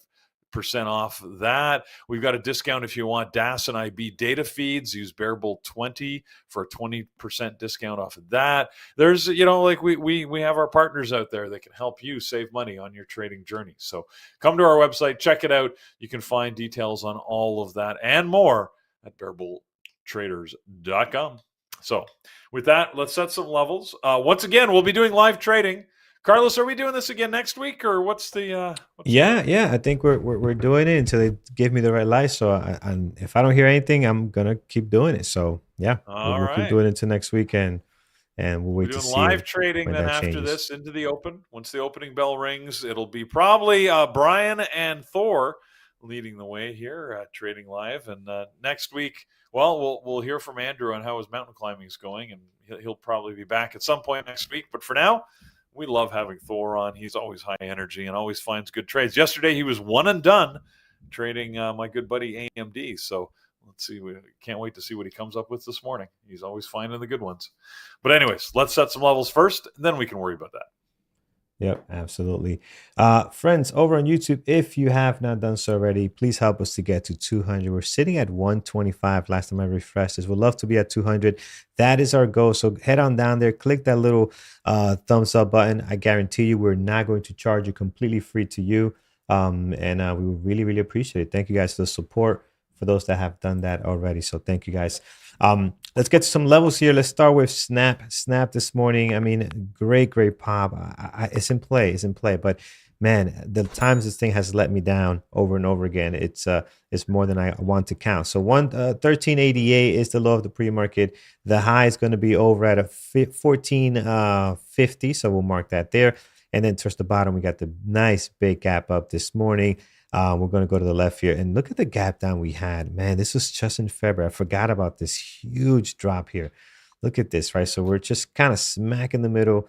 off that. We've got a discount if you want DAS and IB data feeds. Use Bearable 20 for a 20% discount off of that. There's, we have our partners out there that can help you save money on your trading journey. So come to our website, check it out. You can find details on all of that and more at bearbultraders.com. So with that, let's set some levels. Once again, we'll be doing live trading. Carlos, are we doing this again next week, or what's the? Yeah. I think we're doing it until they give me the red light. So, and if I don't hear anything, I'm gonna keep doing it. So, yeah, we'll keep doing it until next weekend, and we'll wait to see live trading. Then after this, into the open. Once the opening bell rings, it'll be probably Brian and Thor leading the way here at Trading Live. And next week, we'll hear from Andrew on how his mountain climbing is going, and he'll probably be back at some point next week. But for now, we love having Thor on. He's always high energy and always finds good trades. Yesterday, he was one and done trading my good buddy AMD. So let's see. We can't wait to see what he comes up with this morning. He's always finding the good ones. But anyways, let's set some levels first, and then we can worry about that. Yep, absolutely. Friends, over on YouTube, if you have not done so already, please help us to get to 200. We're sitting at 125 last time I refreshed this. We'd love to be at 200. That is our goal. So head on down there, click that little thumbs up button. I guarantee you we're not going to charge you, completely free to you. And we would really, really appreciate it. Thank you guys for the support, for those that have done that already. So thank you guys. Let's get to some levels here. Let's start with Snap this morning. I mean, great pop. It's in play. But man, the times this thing has let me down over and over again. It's more than I want to count. So 1388 is the low of the pre-market. The high is going to be over at a 1450. So we'll mark that there. And then towards the bottom, we got the nice big gap up this morning. We're going to go to the left here and look at the gap down we had. Man, this was just in February. I forgot about this huge drop here. Look at this, right? So we're just kind of smack in the middle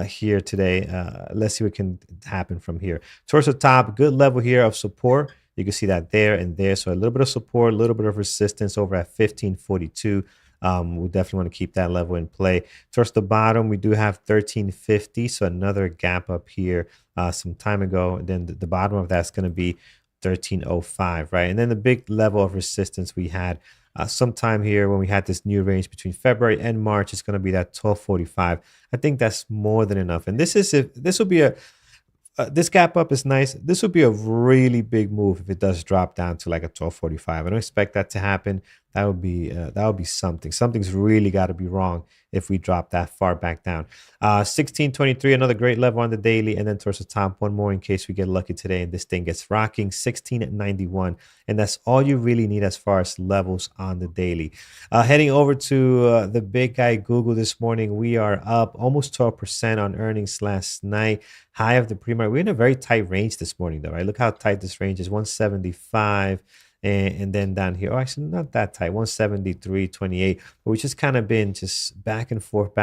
here today. Let's see what can happen from here. Towards the top, good level here of support. You can see that there and there. So a little bit of support, a little bit of resistance over at 1542. We definitely want to keep that level in play. Towards the bottom, we do have 1350. So another gap up here some time ago. And then the bottom of that's going to be 1305, right? And then the big level of resistance we had sometime here when we had this new range between February and March is going to be that 1245. I think that's more than enough. And this will be a this gap up is nice. This would be a really big move if it does drop down to like a 1245. I don't expect that to happen. That would be something. Something's really got to be wrong if we drop that far back down. 1623, another great level on the daily, and then towards the top, one more in case we get lucky today and this thing gets rocking. 1691, and that's all you really need as far as levels on the daily. Heading over to the big guy Google this morning, we are up almost 12% on earnings last night. High of the pre-market. We're in a very tight range this morning, though, right? Look how tight this range is, 175. And then down here, actually not that tight, 173.28. But we've just kind of been just back and forth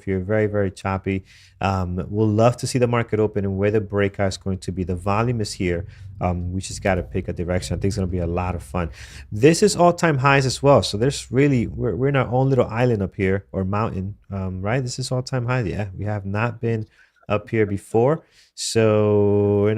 here, very, very choppy. We'll love to see the market open and where the breakout is going to be. The volume is here. We just got to pick a direction. I think it's going to be a lot of fun. This is all-time highs as well. So there's really, we're in our own little island up here, or mountain, right? This is all-time high. Yeah, we have not been up here before. So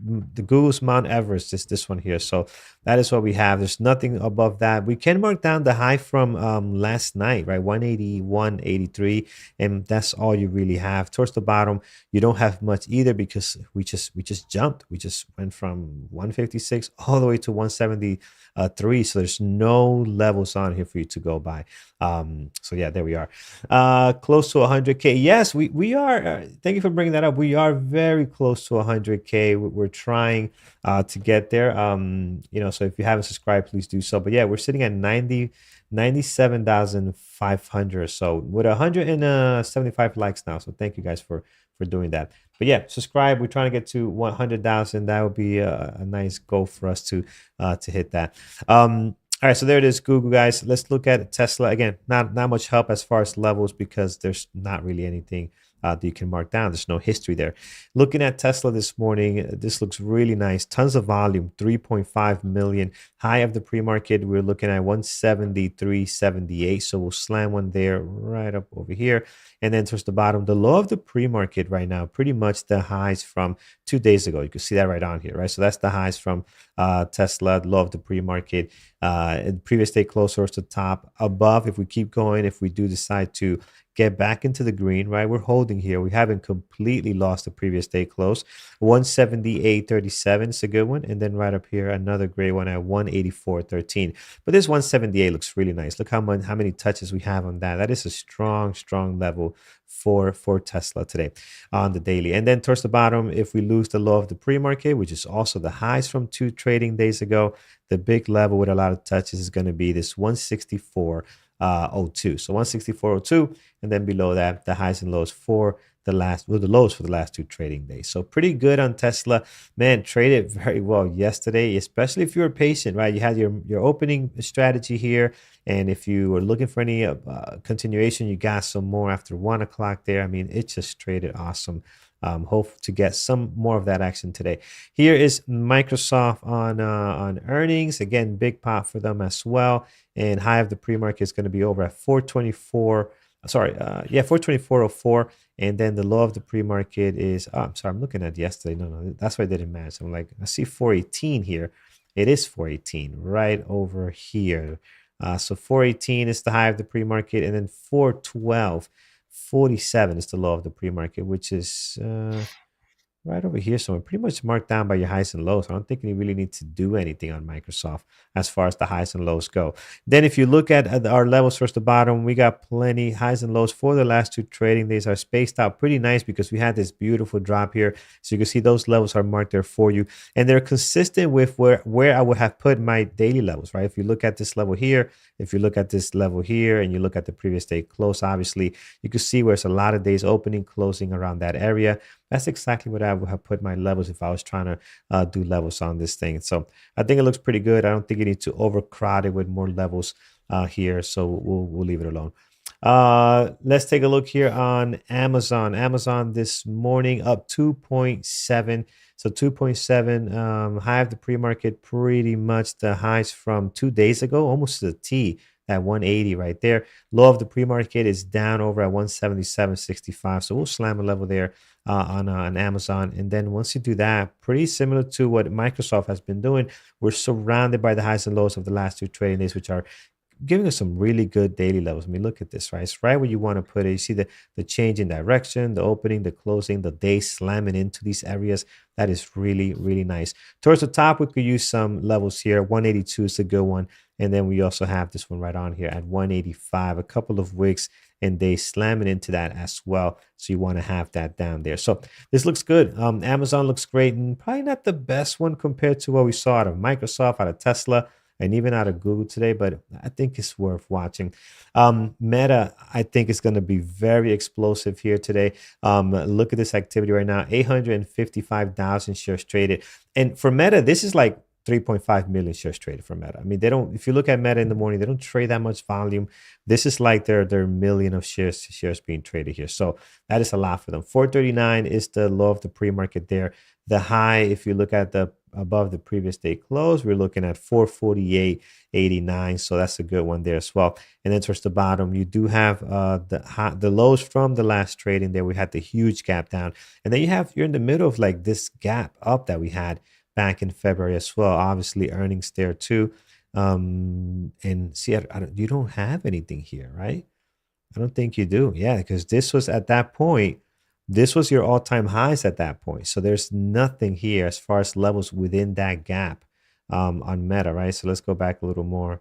the Google's Mount Everest is this one here. So that is what we have. There's nothing above that. We can mark down the high from last night, right? 181.83, and that's all you really have. Towards the bottom, you don't have much either because we just jumped. We just went from 156 all the way to 173. So there's no levels on here for you to go by. So yeah, there we are. Close to 100K. Yes, we are. Thank you for bringing that up. We are very close to 100K. We're trying to get there. So if you haven't subscribed, please do so. But yeah, we're sitting at 97,500 or so with 175 likes now. So thank you guys for doing that. But yeah, subscribe. We're trying to get to 100,000. That would be a nice goal for us to hit that. All right, so there it is, Google, guys. Let's look at Tesla again. Not much help as far as levels because there's not really anything that you can mark down. There's no history there. Looking at Tesla this morning, this looks really nice. Tons of volume, 3.5 million. High of the pre-market, we're looking at 173.78. So we'll slam one there right up over here. And then towards the bottom, the low of the pre-market right now, pretty much the highs from 2 days ago. You can see that right on here, right? So that's the highs from Tesla, low of the pre-market. Previous day close towards the top. Above, if we keep going, if we do decide to get back into the green, right? We're holding here. We haven't completely lost the previous day close. 178.37 is a good one. And then right up here, another great one at 184.13. But this 178 looks really nice. Look how many touches we have on that. That is a strong level for Tesla today on the daily. And then towards the bottom, if we lose the low of the pre-market, which is also the highs from 2 trading days ago, the big level with a lot of touches is going to be this 164.02. So 164.02, and then below that, the highs and lows for the lows for the last 2 trading days. So pretty good on Tesla. Man, traded very well yesterday, especially if you were patient, right? You had your opening strategy here, and if you were looking for any continuation, you got some more after 1 o'clock there. I mean, it just traded awesome. Hope to get some more of that action today. Here is Microsoft on earnings. Again, big pop for them as well. And high of the pre-market is going to be over at 424. Sorry, 424.04. And then the low of the pre-market is, I'm sorry, I'm looking at yesterday. No, that's why it didn't match. I'm like, I see 418 here. It is 418 right over here. So 418 is the high of the pre-market, and then 412.47 is the low of the pre-market, which is right over here somewhere, pretty much marked down by your highs and lows. I don't think you really need to do anything on Microsoft as far as the highs and lows go. Then if you look at our levels towards the bottom, we got plenty highs and lows for the last 2 trading days are spaced out pretty nice because we had this beautiful drop here. So you can see those levels are marked there for you, and they're consistent with where I would have put my daily levels, right? If you look at this level here, if you look at this level here, and you look at the previous day close, obviously you can see where's a lot of days opening, closing around that area. That's exactly what I would have put my levels if I was trying to do levels on this thing. So I think it looks pretty good. I don't think you need to overcrowd it with more levels here. So we'll leave it alone. Let's take a look here on Amazon. Amazon this morning up 2.7. So 2.7 high of the pre-market, pretty much the highs from 2 days ago, almost to the T. At 180 right there. Low of the pre-market is down over at 177.65. So we'll slam a level there on Amazon. And then once you do that, pretty similar to what Microsoft has been doing, we're surrounded by the highs and lows of the last 2 trading days, which are giving us some really good daily levels. I mean, look at this, right? It's right where you want to put it. You see the change in direction, the opening, the closing, the day slamming into these areas. That is really nice. Towards the top, we could use some levels here. 182 is a good one. And then we also have this one right on here at 185, a couple of wicks and they slamming into that as well. So you want to have that down there. So this looks good. Amazon looks great and probably not the best one compared to what we saw out of Microsoft, out of Tesla, and even out of Google today, but I think it's worth watching. Meta, I think is going to be very explosive here today. Look at this activity right now, 855,000 shares traded. And for Meta, this is like 3.5 million shares traded for Meta. I mean, they don't, if you look at Meta in the morning, they don't trade that much volume. This is like their million of shares being traded here. So that is a lot for them. 439 is the low of the pre-market there. The high, if you look at the above the previous day close, we're looking at 448.89. So that's a good one there as well. And then towards the bottom, you do have the lows from the last trading there. We had the huge gap down. And then you're in the middle of like this gap up that we had back in February as well. Obviously, earnings there too. And see, you don't have anything here, right? I don't think you do. Yeah, because this was at that point, this was your all-time highs at that point. So there's nothing here as far as levels within that gap on Meta, right? So let's go back a little more.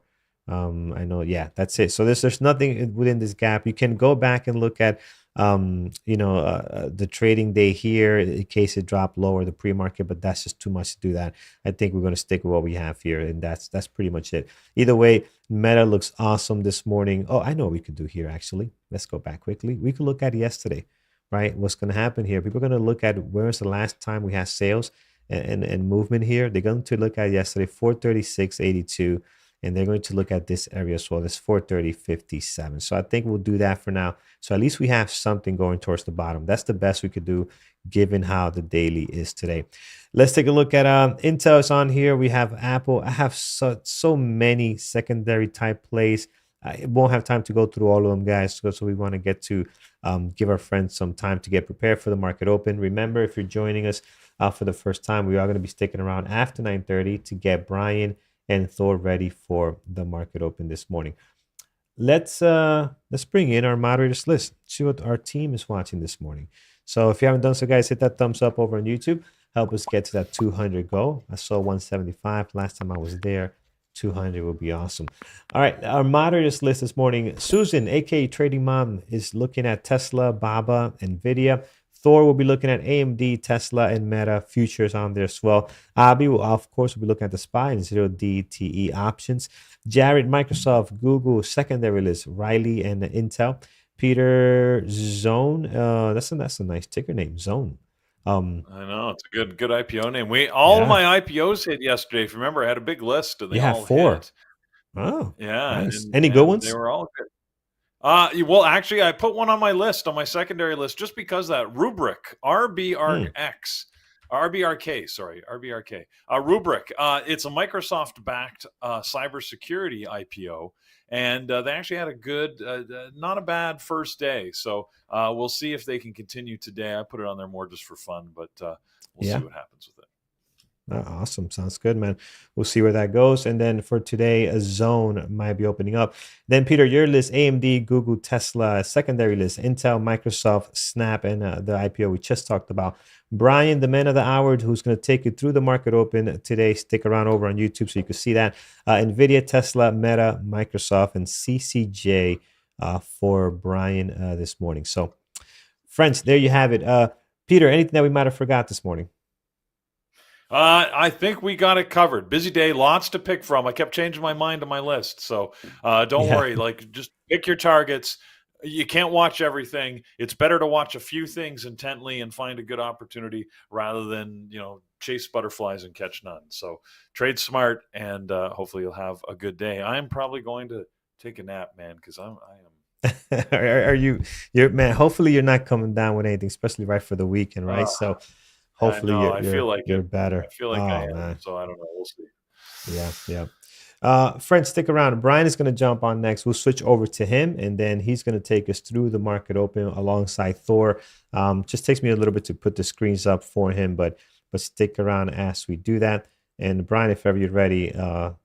I know, yeah, that's it. So there's nothing within this gap. You can go back and look at the trading day here in case it dropped lower the pre-market, but that's just too much to do that. I think we're going to stick with what we have here, and that's pretty much it. Either way, Meta looks awesome this morning. Oh, I know what we could do here actually. Let's go back quickly. We could look at yesterday, right? What's going to happen here? People are going to look at where's the last time we had sales and movement here. They're going to look at yesterday 436.82, and they're going to look at this area as well. This 430.57. So I think we'll do that for now. So at least we have something going towards the bottom. That's the best we could do given how the daily is today. Let's take a look at Intel is on here. We have Apple. I have so many secondary type plays. I won't have time to go through all of them, guys. So we want to get to give our friends some time to get prepared for the market open. Remember, if you're joining us for the first time, we are going to be sticking around after 9:30 to get Brian and Thor ready for the market open this morning. Let's bring in our moderators list. See what our team is watching this morning. So if you haven't done so, guys, hit that thumbs up over on YouTube. Help us get to that 200 goal. I saw 175 last time I was there. 200 will be awesome. All right, our moderators list this morning. Susan, aka Trading Mom, is looking at Tesla, Baba, Nvidia. Thor will be looking at AMD, Tesla, and Meta futures on there as well. Abby will, of course, will be looking at the SPY and 0DTE options. Jared, Microsoft, Google, secondary list, Riley, and Intel. Peter, Zone. That's a nice ticker name, Zone. I know it's a good IPO name. All of my IPOs hit yesterday. If you remember, I had a big list and they all 4. hit. Oh, yeah, nice. Any good ones? They were all good. Well, actually, I put one on my list, on my secondary list, just because that Rubric, RBRX, RBRK, sorry, RBRK, Rubric. It's a Microsoft-backed cybersecurity IPO, and they actually had a good, not a bad first day. So we'll see if they can continue today. I put it on there more just for fun, but we'll see what happens with it. Awesome. Sounds good, man. We'll see where that goes. And then for today, a zone might be opening up. Then, Peter, your list, AMD, Google, Tesla, secondary list, Intel, Microsoft, Snap, and the IPO we just talked about. Brian, the man of the hour, who's going to take you through the market open today. Stick around over on YouTube so you can see that. NVIDIA, Tesla, Meta, Microsoft, and CCJ for Brian this morning. So, friends, there you have it. Peter, anything that we might have forgot this morning? I think we got it covered. Busy day, lots to pick from. I kept changing my mind on my list. So don't worry. Just pick your targets. You can't watch everything. It's better to watch a few things intently and find a good opportunity rather than, chase butterflies and catch none. So trade smart, and hopefully you'll have a good day. I am probably going to take a nap, man, because I am. Are you're man? Hopefully you're not coming down with anything, especially right for the weekend, right? So hopefully you're better. I feel like I am. Man. So I don't know. We'll see. Yeah. Friends, stick around. Brian is going to jump on next. We'll switch over to him, and then he's going to take us through the market open alongside Thor. Just takes me a little bit to put the screens up for him, but stick around as we do that. And Brian, if ever you're ready,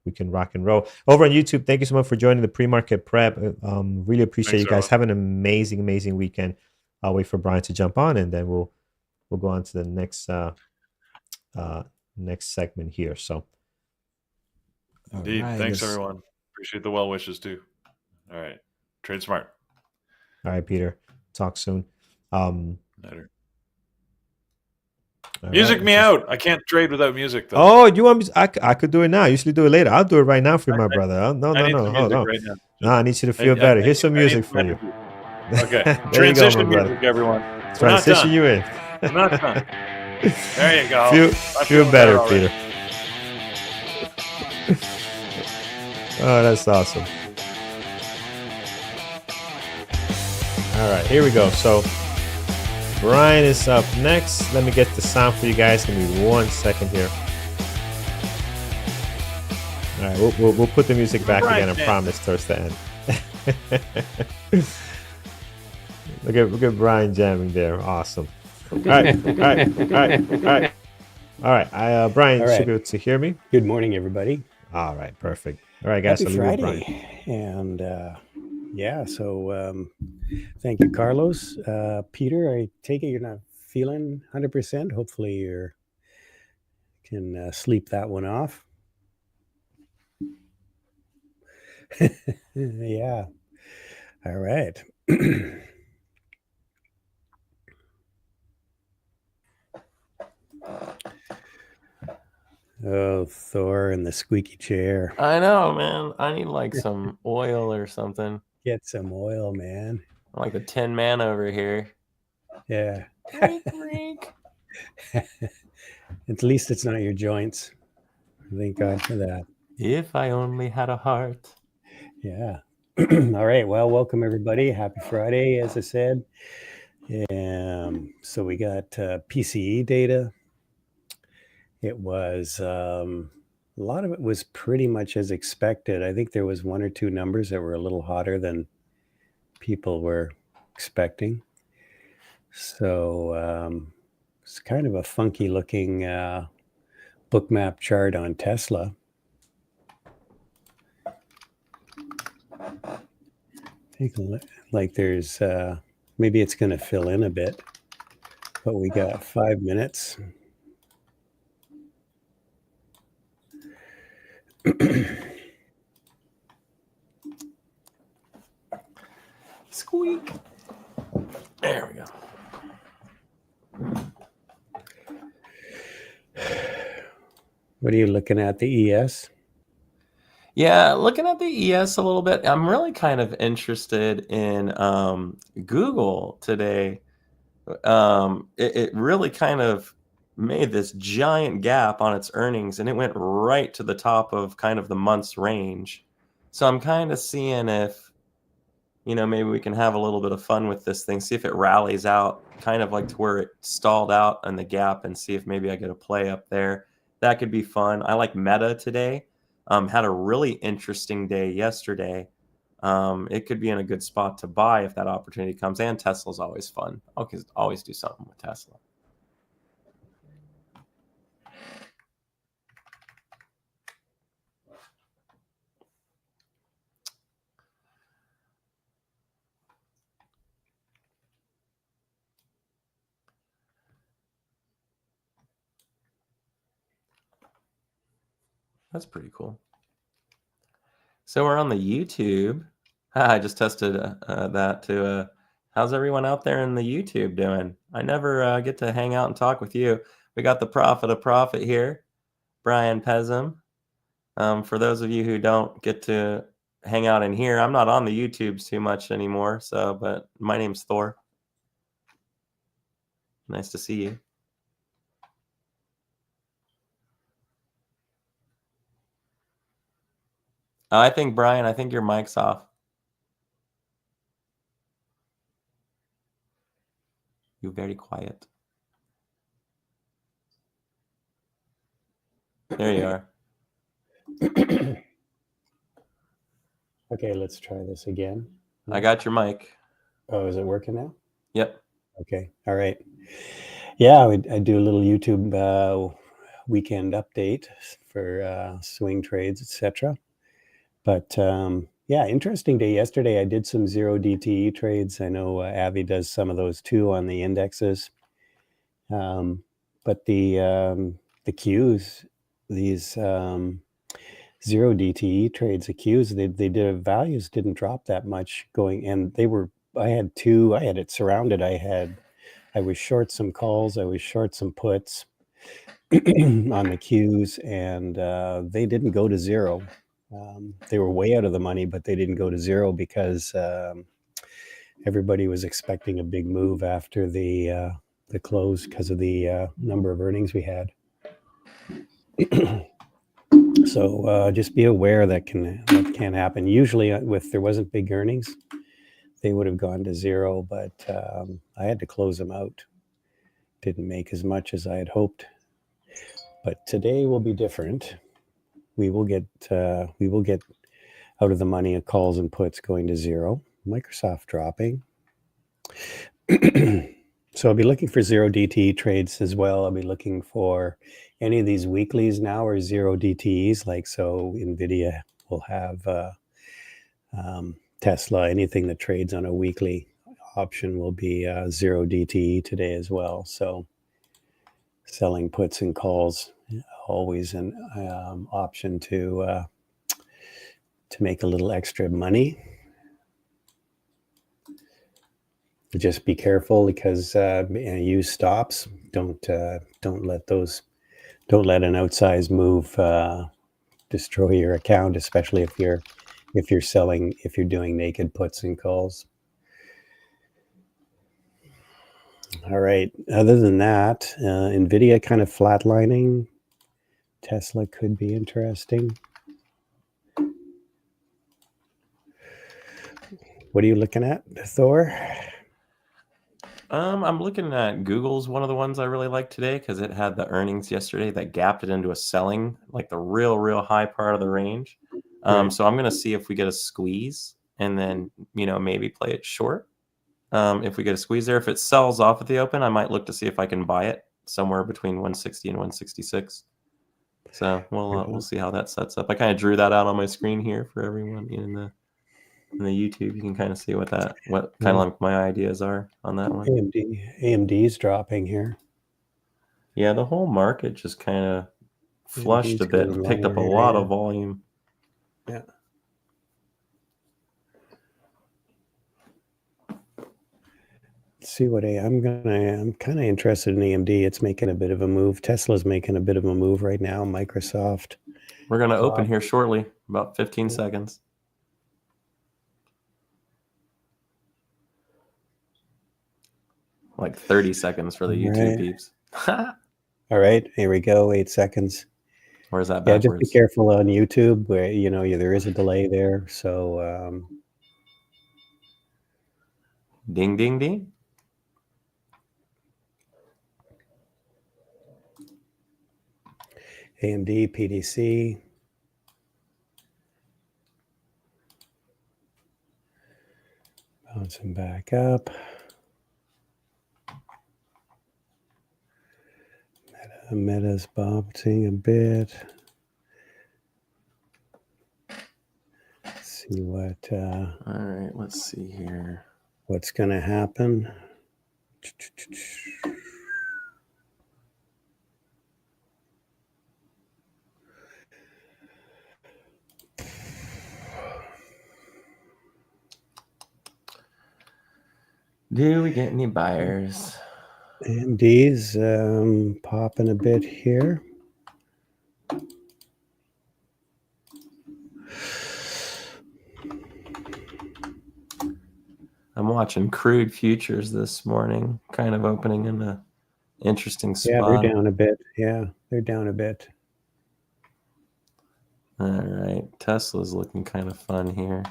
we can rock and roll. Over on YouTube, thank you so much for joining the pre-market prep. Really appreciate you guys. Have an amazing weekend. I'll wait for Brian to jump on, and then we'll go on to the next segment here. So, indeed, thanks everyone. Appreciate the well wishes too. All right, trade smart. All right, Peter. Talk soon. Later. Music me out. I can't trade without music though. Oh, you want me? I could do it now. I usually do it later. I'll do it right now for you, my brother. No. Hold on. Right now. No, I need you to feel better. Here's some music for you. Okay. Transition music, everyone. Transition you in. I'm not done. There you go. Feel better, Peter. Oh, that's awesome. All right, here we go. So Brian is up next. Let me get the sound for you guys. Give me 1 second here. All right, we'll put the music back again. I promise towards the end. Look at Brian jamming there. Awesome. All right. Brian, should be able to hear me. Good morning, everybody. All right, perfect. All right, guys. Happy Friday. And so thank you, Carlos. Peter, I take it you're not feeling 100%. Hopefully you can sleep that one off. Yeah. All right. Oh, Thor and the squeaky chair. I know, man. I need like some oil or something. Get some oil, man. I'm like the Tin Man over here. Yeah. Reek, reek. At least it's not your joints. Thank God for that. If I only had a heart. Yeah. All right. Well, welcome everybody. Happy Friday, as I said. So we got PCE data. It was a lot of it was pretty much as expected. I think there was one or two numbers that were a little hotter than people were expecting. So it's kind of a funky looking bookmap chart on Tesla. Take a look. Like there's maybe it's going to fill in a bit, but we got 5 minutes. Squeak. There we go. What are you looking at? The ES? Yeah, looking at the ES a little bit, I'm really kind of interested in Google today. It really kind of made this giant gap on its earnings, and it went right to the top of kind of the month's range. So I'm kind of seeing if, maybe we can have a little bit of fun with this thing, see if it rallies out kind of like to where it stalled out on the gap, and see if maybe I get a play up there. That could be fun. I like Meta today. Had a really interesting day yesterday. It could be in a good spot to buy if that opportunity comes. And Tesla's always fun. Always do something with Tesla. That's pretty cool. So we're on the YouTube. I just tested that to how's everyone out there in the YouTube doing? I never get to hang out and talk with you. We got the Prophet of Profit here, Brian Pesum. For those of you who don't get to hang out in here, I'm not on the YouTubes too much anymore. But my name's Thor. Nice to see you. I think, Brian, your mic's off. You're very quiet. There you are. Okay, let's try this again. I got your mic. Oh, is it working now? Yep. Okay. All right. Yeah, I do a little YouTube weekend update for swing trades, etc. But yeah, interesting day yesterday. I did some 0 DTE trades. I know Avi does some of those too on the indexes. But the Qs, these 0 DTE trades, the Qs, they did values didn't drop that much going, and they were. I had it surrounded. I was short some calls. I was short some puts on the Qs, and they didn't go to zero. They were way out of the money, but they didn't go to zero because everybody was expecting a big move after the close because of the number of earnings we had. So just be aware that can happen. Usually, if there wasn't big earnings, they would have gone to zero, but I had to close them out. Didn't make as much as I had hoped. But today will be different. We will get out of the money of calls and puts going to zero. Microsoft dropping. So I'll be looking for 0 DTE trades as well. I'll be looking for any of these weeklies now or 0 DTEs. Like so, NVIDIA will have Tesla. Anything that trades on a weekly option will be 0 DTE today as well. So selling puts and calls, always an option to make a little extra money. Just be careful because use stops. Don't let those Don't let an outsized move destroy your account, especially if you're doing naked puts and calls. All right. Other than that, NVIDIA kind of flatlining. Tesla could be interesting. What are you looking at, Thor? I'm looking at Google's one of the ones I really like today because it had the earnings yesterday that gapped it into a selling, like the real high part of the range. Right. So I'm going to see if we get a squeeze and then, maybe play it short. If we get a squeeze there, if it sells off at the open, I might look to see if I can buy it somewhere between 160 and 166. So we'll see how that sets up. I kind of drew that out on my screen here for everyone in the YouTube. You can kind of see what kind of like my ideas are on that one. AMD's dropping here. Yeah, the whole market just kind of flushed a bit and picked up a lot of volume. Yeah. Let's see what I'm kind of interested in AMD. It's making a bit of a move. Tesla's making a bit of a move right now. Microsoft. We're going to open here shortly, about 15 seconds. Like 30 seconds for the YouTube peeps. All right, here we go. 8 seconds. Or is that backwards? Yeah, just be careful on YouTube where there is a delay there. So ding, ding, ding. AMD, PDC. Bouncing back up. Meta's bouncing a bit. Let's see what. All right, let's see here. What's going to happen? Do we get any buyers? AMD's popping a bit here. I'm watching crude futures this morning, kind of opening in an interesting spot. Yeah, they're down a bit. They're down a bit. All right, Tesla's looking kind of fun here.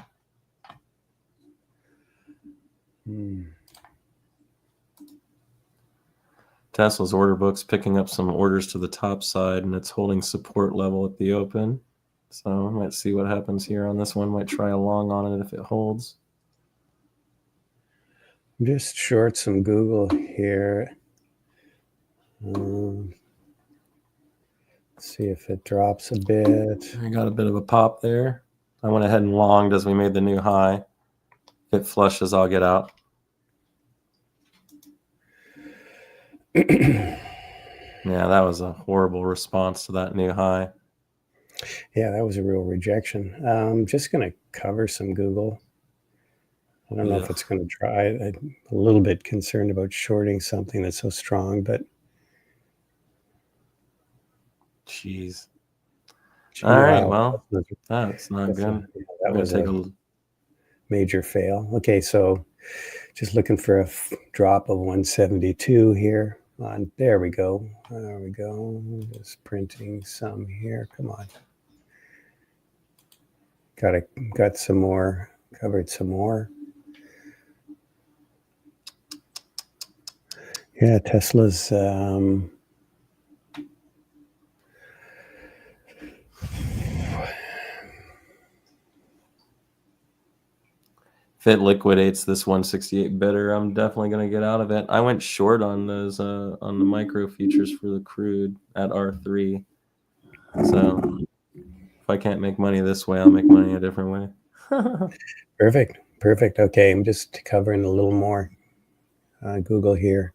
Tesla's order book's picking up some orders to the top side, and it's holding support level at the open. So I might see what happens here on this one. Might try a long on it if it holds. Just short some Google here. Let's see if it drops a bit. I got a bit of a pop there. I went ahead and longed as we made the new high. If it flushes, I'll get out. Yeah, that was a horrible response to that new high. Yeah, that was a real rejection. I'm just going to cover some Google. I don't know if it's going to try. I'm a little bit concerned about shorting something that's so strong, but. Jeez. All right, well, that's not good. That was a major fail. Okay, so just looking for a drop of 172 here. There we go. There we go. Just printing some here. Come on. Got some more. Covered some more. Yeah, Tesla's. If it liquidates this 168 bidder, I'm definitely going to get out of it. I went short on those on the micro futures for the crude at R3. So if I can't make money this way, I'll make money a different way. Perfect. Okay, I'm just covering a little more Google here.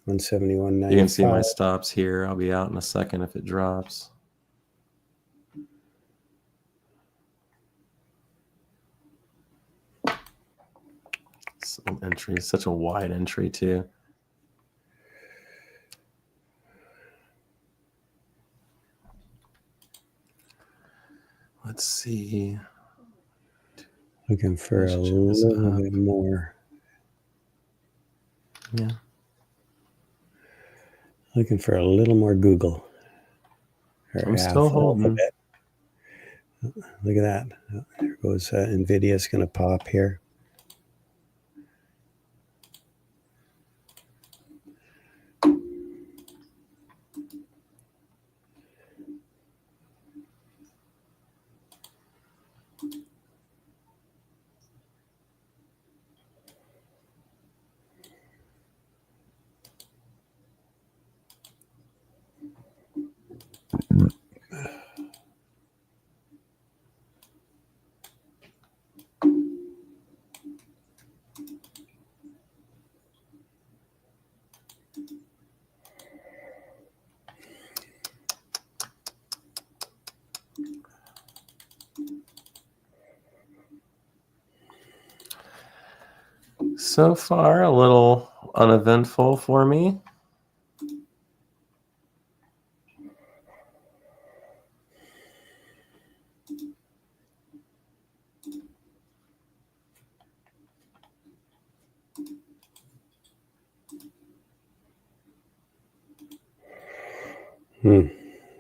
171.95. You can see my stops here. I'll be out in a second if it drops. Entry, such a wide entry too. see. Looking for a Relationship is a little hub. bit more. Yeah. Looking for a little more Google. Or I'm still holding. Alphabet. Look at that. There goes NVIDIA's going to pop here. So far, a little uneventful for me.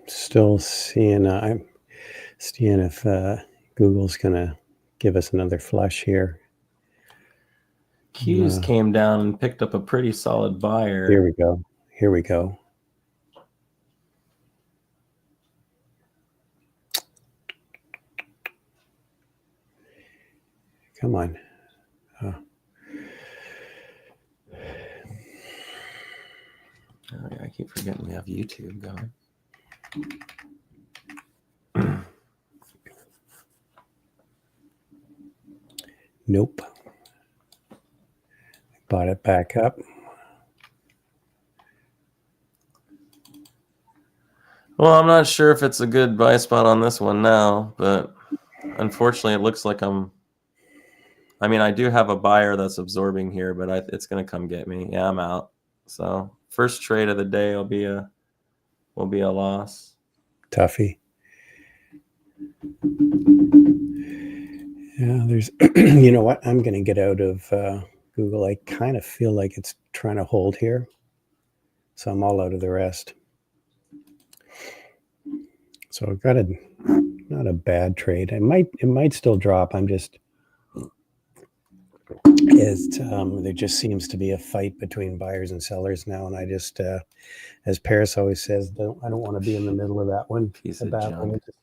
Still seeing, I'm seeing if Google's going to give us another flush here. Q's came down and picked up a pretty solid buyer. Here we go. Here we go. Come on. Oh, yeah, I keep forgetting we have YouTube going. Nope. Bought it back up. Well, I'm not sure if it's a good buy spot on this one now, but unfortunately, it looks like I mean, I do have a buyer that's absorbing here, but it's going to come get me. Yeah, I'm out. So first trade of the day will be a loss. Toughie. Yeah, there's, you know what? I'm going to get out of Google. I kind of feel like it's trying to hold here. So I'm all out of the rest. So I've got not a bad trade. It might still drop. I'm just, there just seems to be a fight between buyers and sellers now. And I just, as Paris always says, I don't want to be in the middle of that one. Piece A of bad junk. one. Just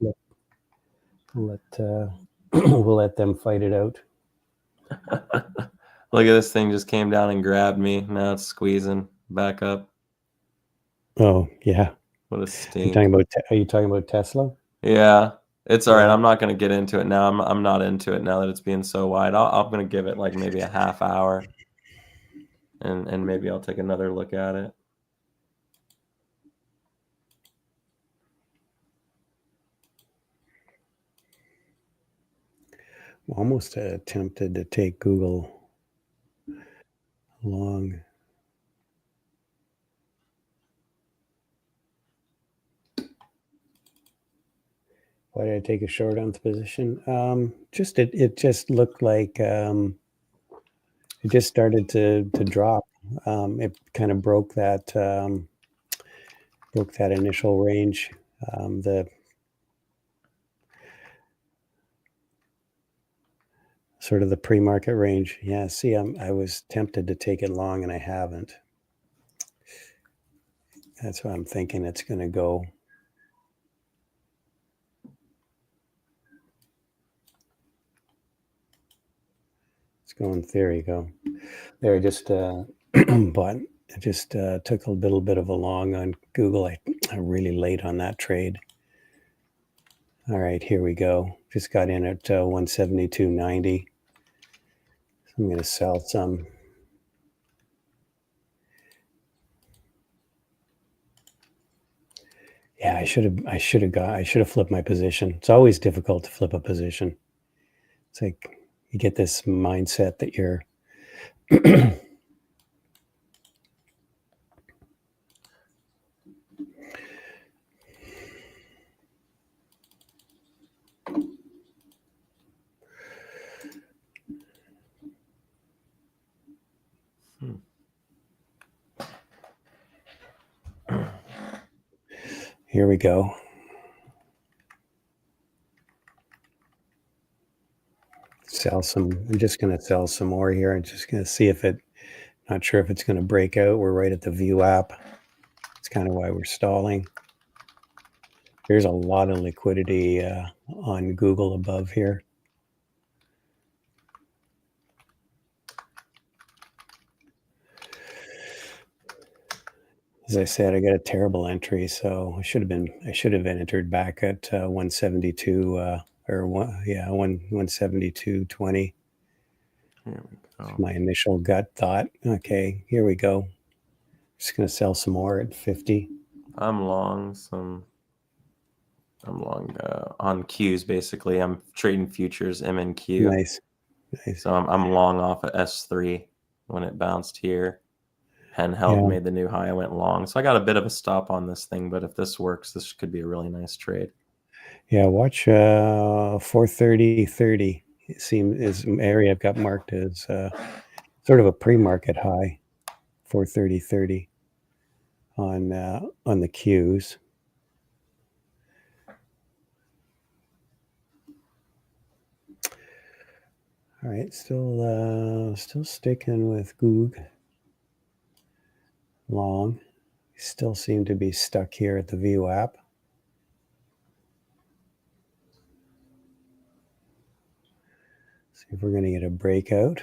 we'll let them fight it out. Look at this thing just came down and grabbed me. Now it's squeezing back up. Oh yeah. What a Are stink. you talking about Tesla? Yeah, it's all right. Yeah. I'm not going to get into it now. I'm not into it now that it's being so wide. I'm going to give it like maybe a half hour, and maybe I'll take another look at it. Almost tempted to take Google long. Why did I take a short on the position? It just looked like it just started to drop. It kind of broke that initial range. The sort of the pre-market range. Yeah. See, I was tempted to take it long, and I haven't. That's what I'm thinking it's going to go. It's going. There you go. There, I just bought. I just took a little bit of a long on Google. I really late on that trade. All right, here we go. Just got in at 172.90. So I'm going to sell some. Yeah, I should have flipped my position. It's always difficult to flip a position. It's like you get this mindset that you're Here we go. Sell some. I'm just going to sell some more here. I'm just going to see if it. Not sure if it's going to break out. We're right at the view app. That's kind of why we're stalling. There's a lot of liquidity on Google above here. As I said, I got a terrible entry, so I should have been entered back at 172 or 172.20. Here we go. My initial gut thought. Okay, here we go. Just gonna sell some more at 50. I'm long on Qs basically. I'm trading futures MNQ. Nice. So I'm long off at S3 when it bounced here. Pen held, made the new high. I went long. So I got a bit of a stop on this thing, but if this works, this could be a really nice trade. Yeah, watch 430.30. It seems is an area I've got marked as sort of a pre-market high. 430.30 on the Qs. All right, still sticking with Goog. Long. Still seem to be stuck here at the view app. See if we're going to get a breakout.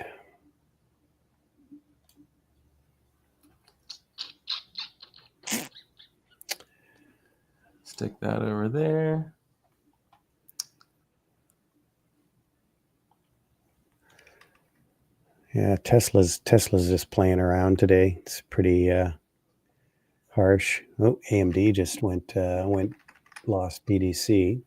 Stick that over there. Yeah, Tesla's just playing around today. It's pretty harsh. Oh, AMD just lost BDC.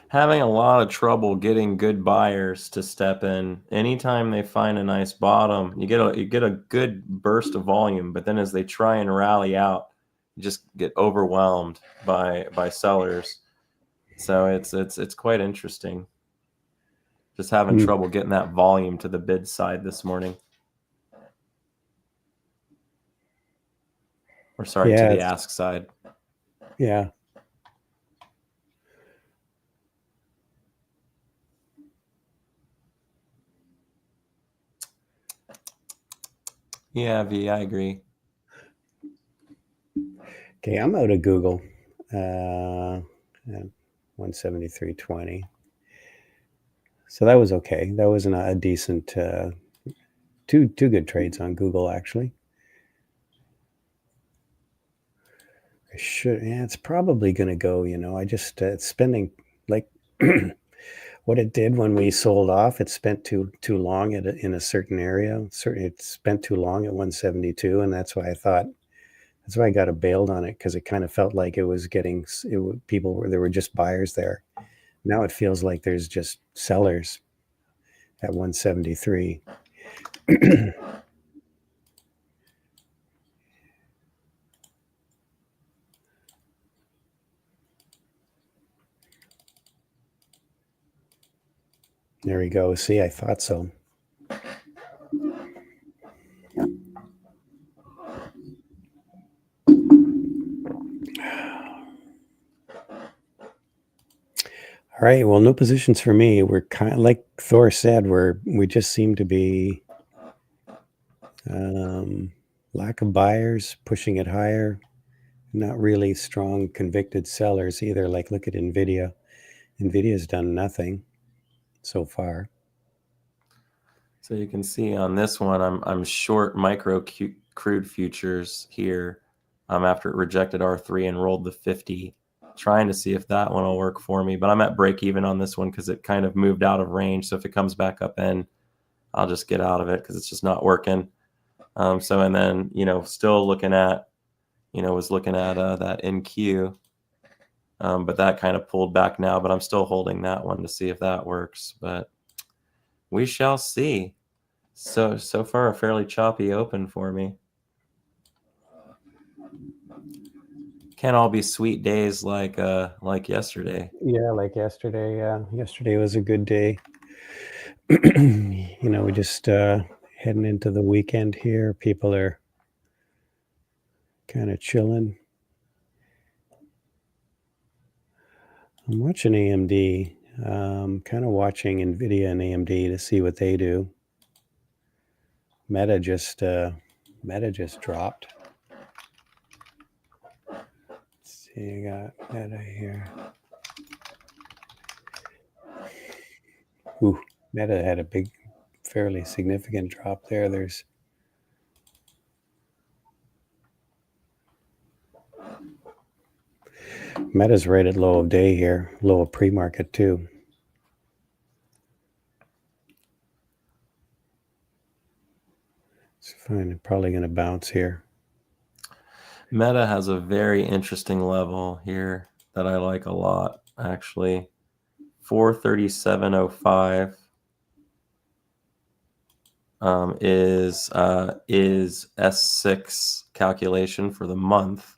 Having a lot of trouble getting good buyers to step in. Anytime they find a nice bottom, you get a good burst of volume, but then as they try and rally out, you just get overwhelmed by sellers. So it's quite interesting. Just having trouble getting that volume to the bid side this morning. Or sorry, to the ask side. Yeah. Yeah, V, I agree. Okay, I'm out of Google. 173.20. So that was okay. That was a decent two good trades on Google actually. It's probably going to go, I just it's spending like what it did when we sold off. It spent too long in a certain area. It spent too long at 172, and that's why I got bailed on it, because it kind of felt like there were just buyers there. Now it feels like there's just sellers at 173. There we go. See, I thought so. All right. Well, no positions for me. We're kind of like Thor said. We just seem to be lack of buyers pushing it higher. Not really strong convicted sellers either. Like look at Nvidia. Nvidia's done nothing so far. So you can see on this one, I'm short micro crude futures here. After it rejected R3 and rolled the 50, trying to see if that one will work for me. But I'm at break even on this one because it kind of moved out of range. So if it comes back up in, I'll just get out of it because it's just not working. And then, still looking at, was looking at that NQ. But that kind of pulled back now, but I'm still holding that one to see if that works. But we shall see. So far a fairly choppy open for me. Can't all be sweet days like yesterday. Yeah, like yesterday. Yeah, yesterday was a good day. We just heading into the weekend here. People are kind of chilling. I'm watching AMD. Kind of watching NVIDIA and AMD to see what they do. Meta just dropped. Let's see, I got Meta here. Ooh, Meta had a big, fairly significant drop there. Meta's right at low of day here, low of pre-market too. It's fine. I'm probably going to bounce here. Meta has a very interesting level here that I like a lot, actually. 437.05 is S6 calculation for the month.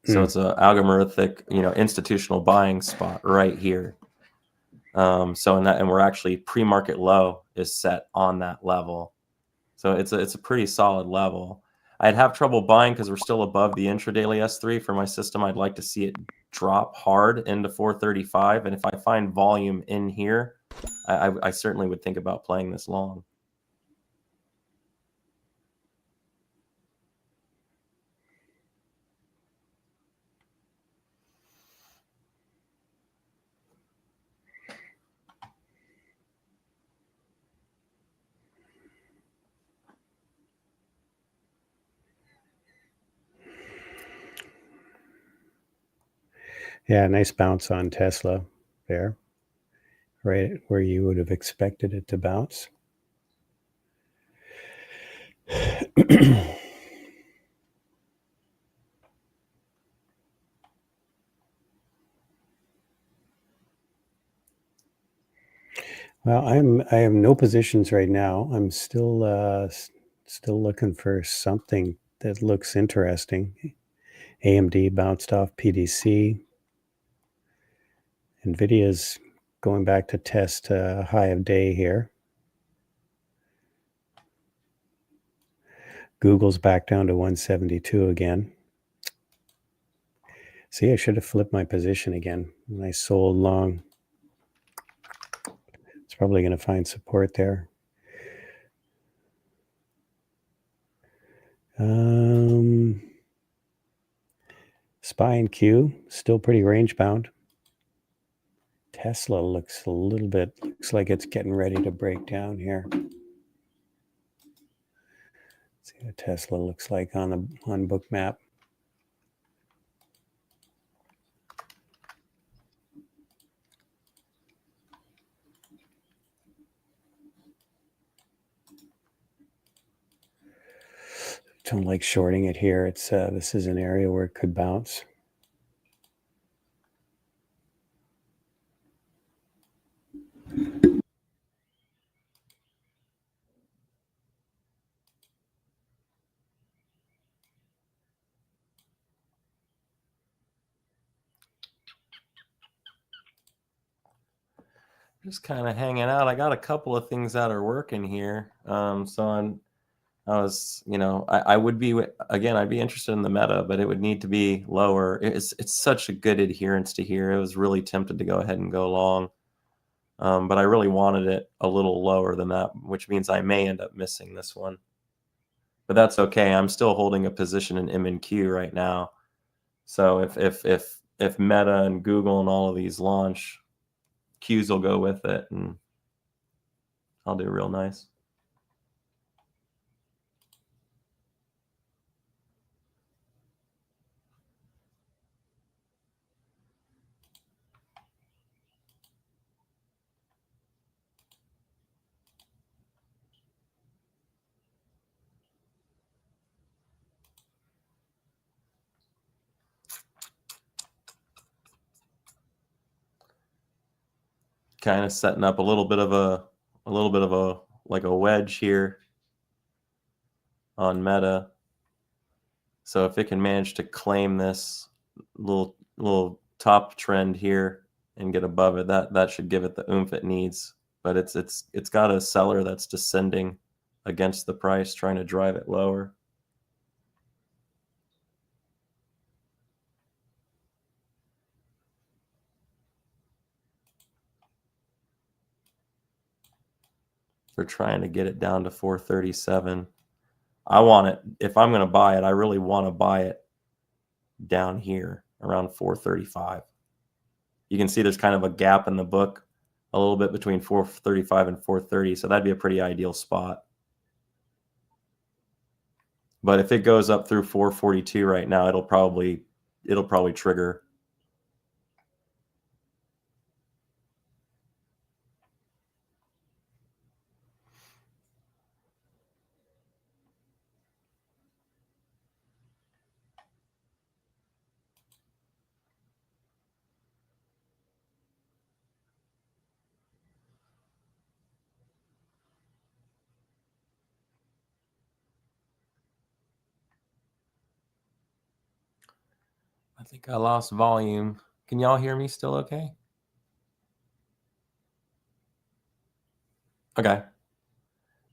So it's an algorithmic, institutional buying spot right here. So and we're actually pre-market low is set on that level. So it's a pretty solid level. I'd have trouble buying because we're still above the intradaily S3 for my system. I'd like to see it drop hard into 435. And if I find volume in here, I certainly would think about playing this long. Yeah, nice bounce on Tesla there, right where you would have expected it to bounce. Well, I have no positions right now. I'm still looking for something that looks interesting. AMD bounced off PDC. NVIDIA's going back to test high of day here. Google's back down to 172 again. See, I should have flipped my position again when I sold long. It's probably going to find support there. SPY and Q still pretty range bound. Tesla looks like it's getting ready to break down here. Let's see what Tesla looks like on Bookmap. Don't like shorting it here. It's this is an area where it could bounce. Just kind of hanging out. I got a couple of things that are working here. So I would be, again, I'd be interested in the Meta, but it would need to be lower. It's such a good adherence to here. It was really tempted to go ahead and go long. But I really wanted it a little lower than that, which means I may end up missing this one. But that's okay. I'm still holding a position in M&Q right now. So if Meta and Google and all of these launch, Qs will go with it, and I'll do real nice. Kind of setting up a little bit of a like a wedge here on Meta. So if it can manage to claim this little top trend here and get above it, that should give it the oomph it needs. But it's got a seller that's descending against the price, trying to drive it lower. They're trying to get it down to 437. I want it, if I'm going to buy it, I really want to buy it down here around 435. You can see there's kind of a gap in the book a little bit between 435 and 430. So that'd be a pretty ideal spot. But if it goes up through 442 right now, it'll probably trigger. I think I lost volume. Can y'all hear me still okay? Okay.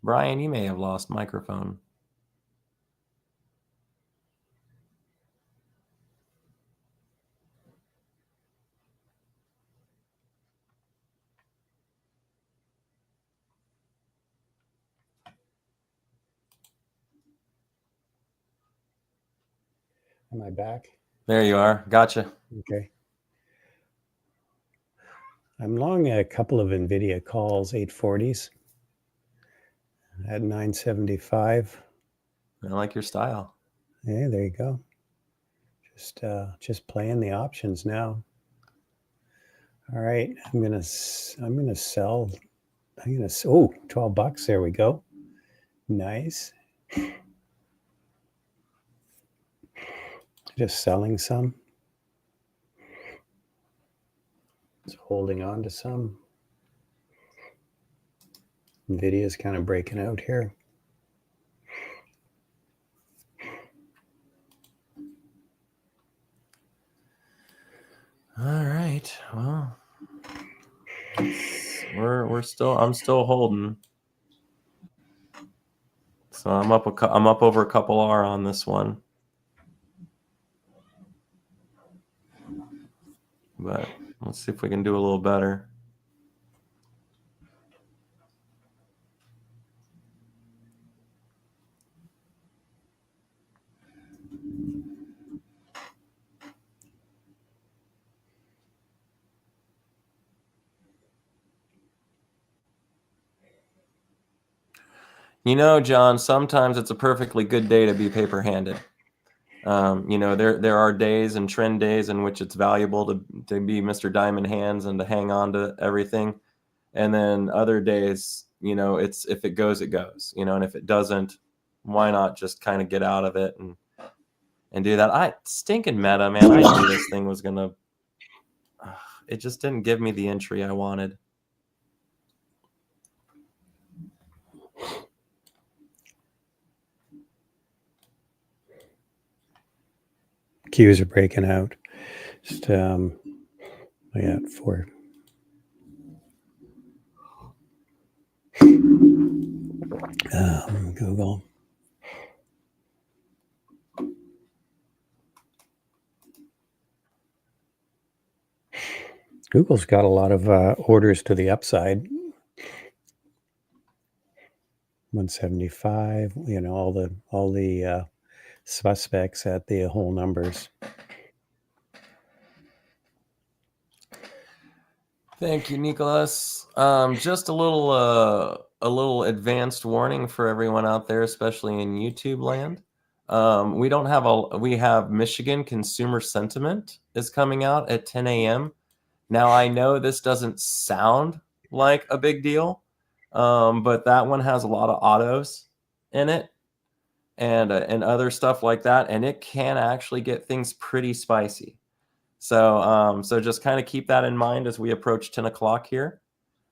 Brian, you may have lost microphone. Am I back? There you are. Gotcha. Okay. I'm long a couple of NVIDIA calls, 840s at 975. I like your style. Yeah, there you go. Just playing the options now. All right, I'm gonna sell. Oh, $12. There we go. Nice. Just selling some. Just holding on to some. NVIDIA is kind of breaking out here. All right. Well, I'm still holding. So I'm up over a couple R on this one. But let's see if we can do a little better. You know, John, sometimes it's a perfectly good day to be paper-handed. You know, there are days and trend days in which it's valuable to be Mr. Diamond Hands and to hang on to everything. And then other days, you know, it's if it goes, it goes, you know, and if it doesn't, why not just kind of get out of it and do that? Stinking meta, man. I knew this thing was going to, it just didn't give me the entry I wanted. Qs are breaking out. Just I got 4. Google. Google's got a lot of orders to the upside. 175. You know, all the suspects at the whole numbers. Thank you, Nicholas. Just a little advanced warning for everyone out there, especially in YouTube land. We have Michigan consumer sentiment is coming out at 10 a.m. Now I know this doesn't sound like a big deal, but that one has a lot of autos in it and other stuff like that, and it can actually get things pretty spicy. So just kind of keep that in mind as we approach 10 o'clock here.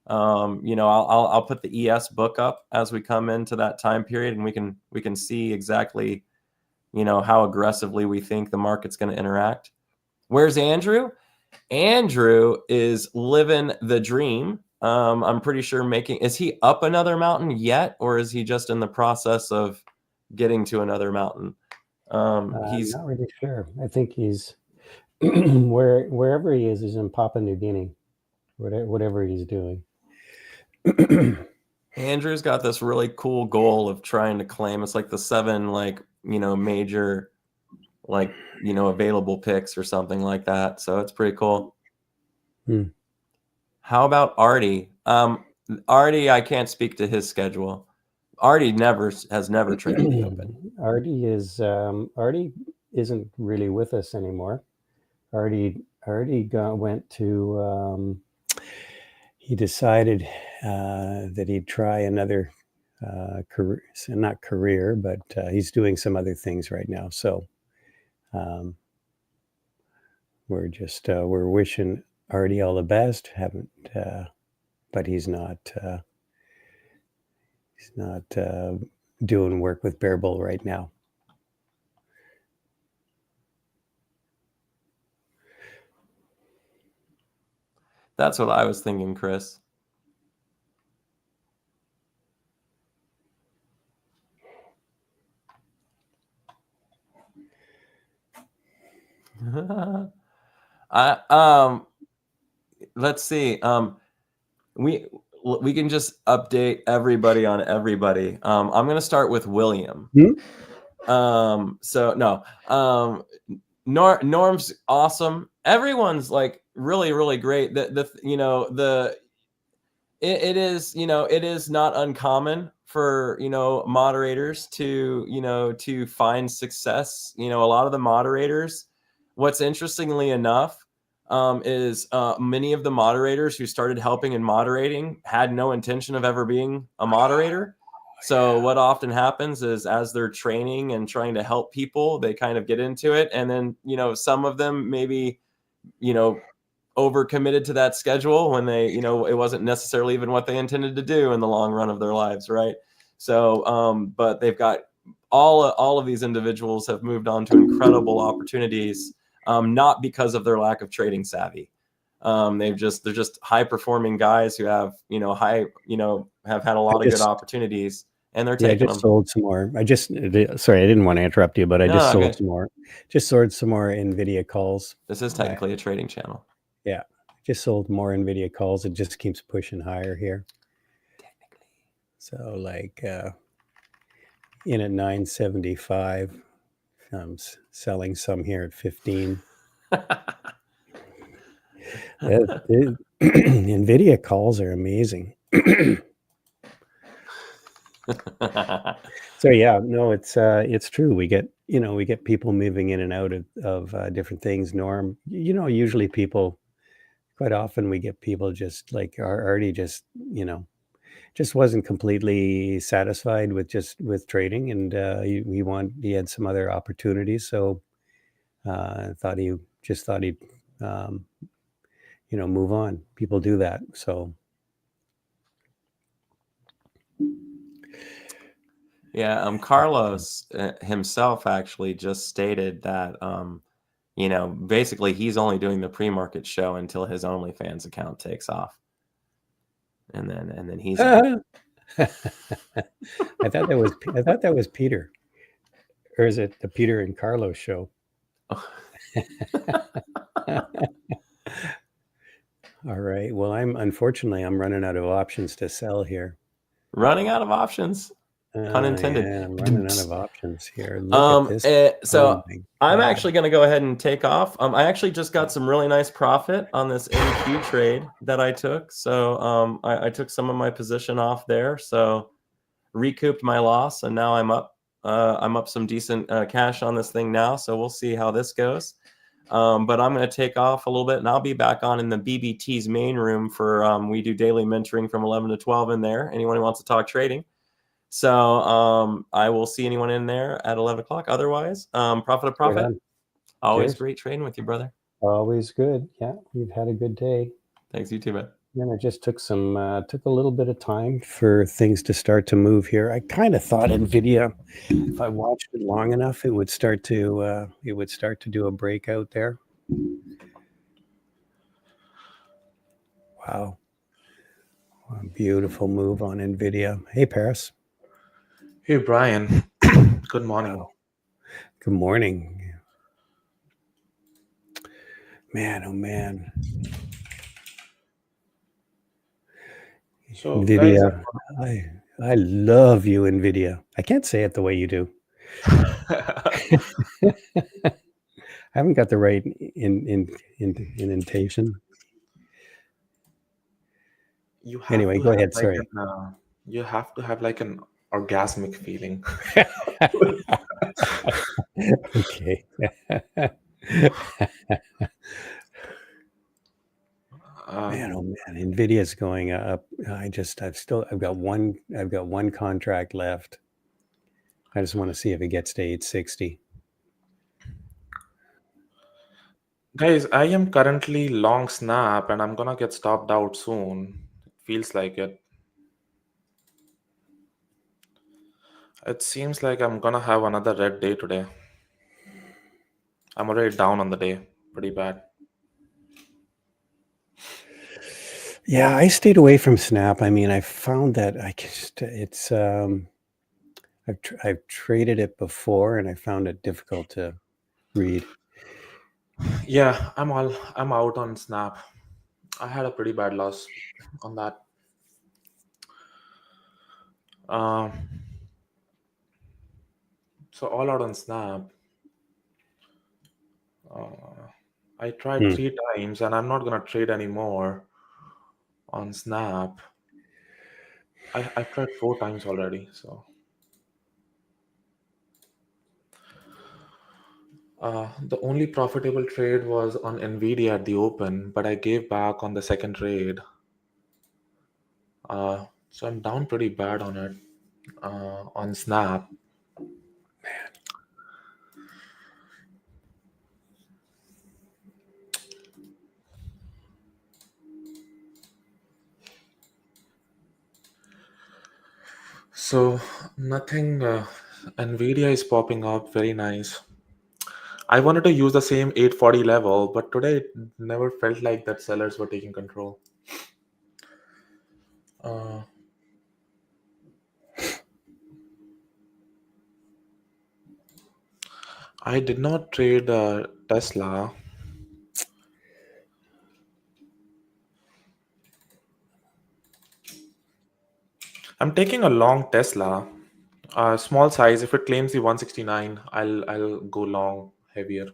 You know, I'll put the ES book up as we come into that time period, and we can see exactly, you know, how aggressively we think the market's going to interact. Where's Andrew? Andrew is living the dream. I'm pretty sure is he up another mountain yet, or is he just in the process of getting to another mountain? He's not really sure. I think he's wherever he is in Papua New Guinea, whatever he's doing. Andrew's got this really cool goal of trying to claim it's like the 7 major available picks or something like that. So it's pretty cool. How about Artie? Artie, I can't speak to his schedule. Artie has never traded the open. Artie isn't really with us anymore. Artie went to he decided that he'd try another career, not career, but he's doing some other things right now. So we're wishing Artie all the best. But he's not doing work with Bear Bull right now. That's what I was thinking, Chris. Let's see. We can just update everybody on everybody. I'm going to start with William. Norm's awesome. Everyone's like really, really great. It is not uncommon for moderators to find success. A lot of the moderators. What's interestingly enough is many of the moderators who started helping and moderating had no intention of ever being a moderator. So what often happens is as they're training and trying to help people, they kind of get into it. And then, some of them maybe, overcommitted to that schedule when they, it wasn't necessarily even what they intended to do in the long run of their lives. Right. So, but they've got all of these individuals have moved on to incredible opportunities, not because of their lack of trading savvy. They're just high performing guys who have, have had a lot of good opportunities. And they're taking them. Sold some more. Sorry, I didn't want to interrupt you, but I sold some more. Just sold some more NVIDIA calls. This is technically a trading channel. Yeah, just sold more NVIDIA calls. It just keeps pushing higher here. Technically. So like in at 975, I'm selling some here at 15. NVIDIA calls are amazing. So yeah, no, it's true. We get people moving in and out of different things. Norm, usually people, quite often we get people just like Artie just wasn't completely satisfied with trading, and he had some other opportunities. So thought he'd move on. People do that. So. Yeah, Carlos himself actually just stated that, basically he's only doing the pre-market show until his OnlyFans account takes off, and then he's. I thought that was Peter, or is it the Peter and Carlos show? All right. Well, unfortunately I'm running out of options to sell here. Running out of options. Pun intended. Yeah, I'm running out of options here. Look at this. So I'm actually going to go ahead and take off. I actually just got some really nice profit on this NQ trade that I took. So I took some of my position off there. So recouped my loss, and now I'm up. I'm up some decent cash on this thing now. So we'll see how this goes. But I'm going to take off a little bit, and I'll be back on in the BBT's main room for we do daily mentoring from 11 to 12 in there. Anyone who wants to talk trading. So I will see anyone in there at 11 o'clock. Otherwise, profit of profit. Always great trading with you, brother. Always good. Yeah, we've had a good day. Thanks, you too, man. Then it just took a little bit of time for things to start to move here. I kind of thought NVIDIA, if I watched it long enough, it would start to do a breakout there. Wow, a beautiful move on NVIDIA. Hey, Paris. Hey, Brian. Good morning. Wow. Good morning. Man, oh man. So, guys, Nvidia. I love you, Nvidia. I can't say it the way you do. I haven't got the right indentation. you have Anyway, to go have ahead. like Sorry. you have to have like an orgasmic feeling. Okay. Man, oh man, Nvidia's going up. I've got one contract left. I just want to see if it gets to 860. Guys, I am currently long snap and I'm gonna get stopped out soon. It feels like it. It seems like I'm gonna have another red day today. I'm already down on the day. Pretty bad. Yeah, I stayed away from Snap. I mean, I found that I've traded it before and I found it difficult to read. Yeah, I'm out on snap. I had a pretty bad loss on that. Um, so all out on snap. I tried Hmm. 3 times and I'm not gonna trade anymore on snap. I've tried 4 times already. So the only profitable trade was on Nvidia at the open, but I gave back on the second trade. So I'm down pretty bad on it on snap. So nothing. Nvidia is popping up, very nice. I wanted to use the same 840 level, but today it never felt like that sellers were taking control. Uh, I did not trade Tesla. I'm taking a long Tesla, small size. If it claims the 169, I'll go long heavier.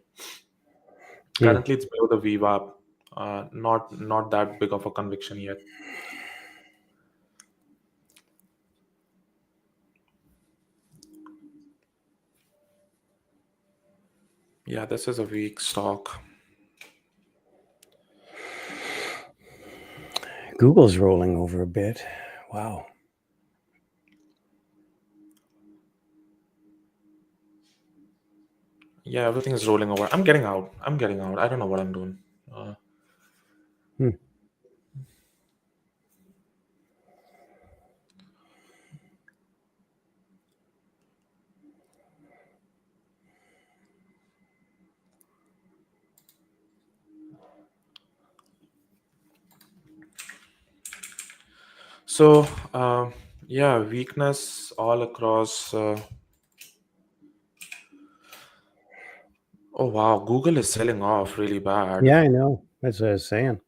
Hmm. Currently, it's below the VWAP. Not that big of a conviction yet. Yeah, this is a weak stock. Google's rolling over a bit. Wow. Yeah, everything is rolling over. I'm getting out. I'm getting out. I don't know what I'm doing. Hmm. So, yeah, weakness all across. Oh wow, Google is selling off really bad. Yeah, I know. That's what I was saying.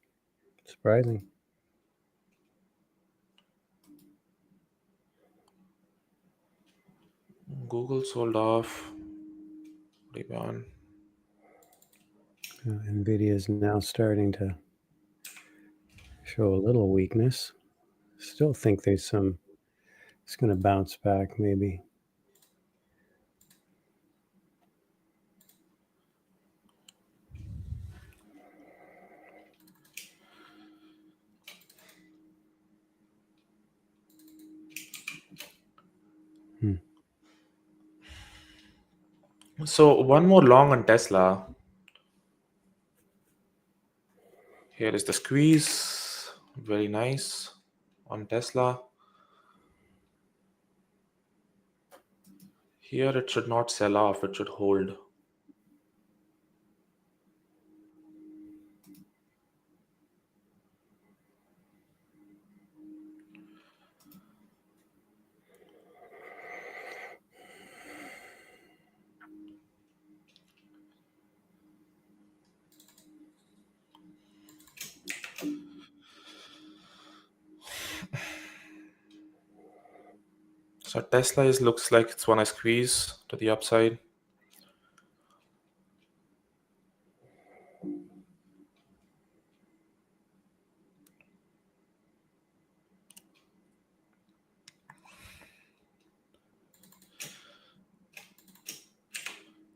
Surprising. Google sold off. Pretty bad. Nvidia is now starting to show a little weakness. Still think it's going to bounce back maybe. Hmm. So one more long on Tesla. Here is the squeeze. Very nice on Tesla. Here it should not sell off. It should hold. So Tesla looks like it's want to squeeze to the upside.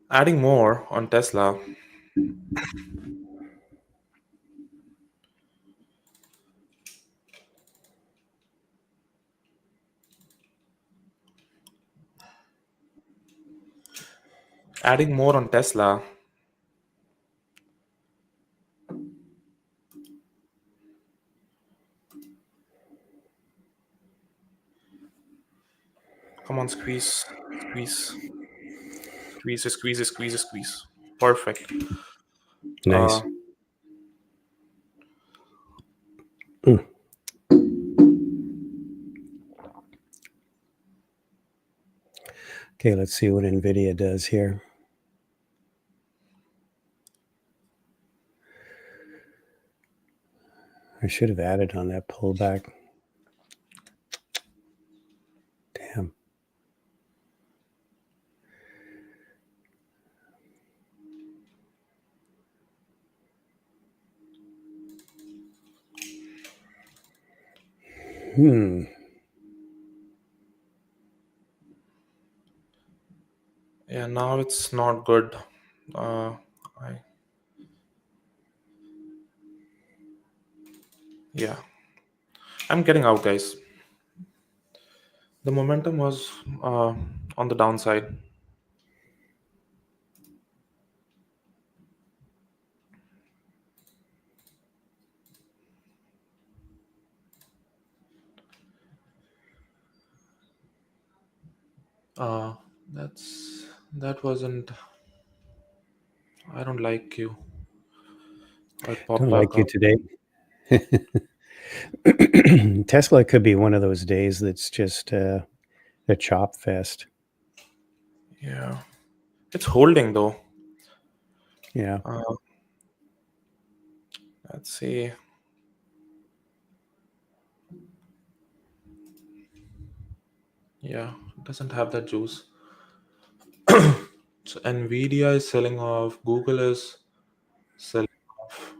Adding more on Tesla. Adding more on Tesla. Come on, squeeze, squeeze, squeeze, squeeze, squeeze, squeeze. Perfect. Nice. Okay, let's see what NVIDIA does here. I should have added on that pullback. Damn. Yeah, now it's not good. Yeah, I'm getting out, guys. The momentum was on the downside. That wasn't. I don't like you. It popped Don't back like you up. today. Tesla could be one of those days that's just a chop fest. Yeah, it's holding though. Yeah. Let's see. Yeah, it doesn't have that juice. So Nvidia is selling off. Google is selling off.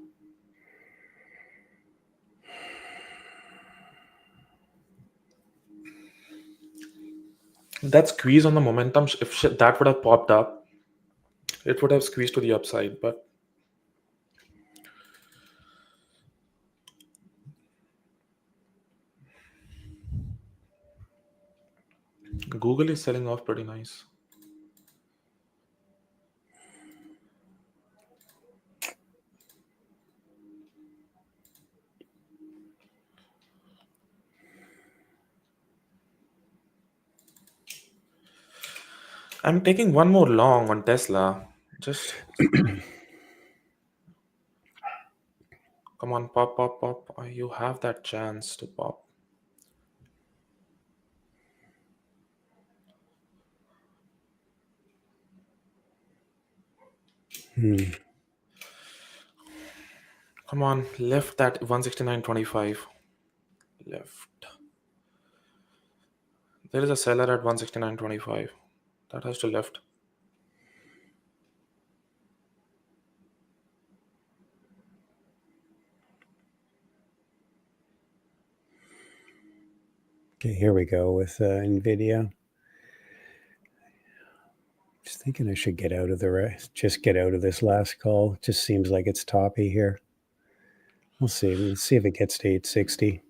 That squeeze on the momentum, if that would have popped up, it would have squeezed to the upside. But Google is selling off pretty nice. I'm taking one more long on Tesla. Just come on, pop, pop, pop. You have that chance to pop. Come on, left that 169.25. Left. There is a seller at 169.25. That has to left. Okay, here we go with NVIDIA. Just thinking I should get out of just get out of this last call. It just seems like it's toppy here. We'll see. Let's see if it gets to 860.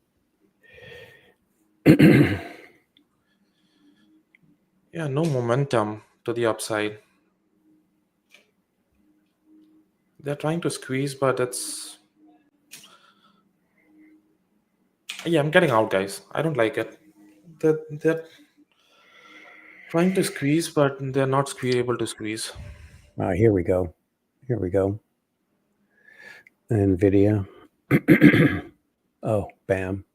Yeah, no momentum to the upside. They're trying to squeeze, but it's... Yeah, I'm getting out, guys. I don't like it. They're trying to squeeze, but they're not able to squeeze. Here we go. Here we go. NVIDIA. Oh, bam.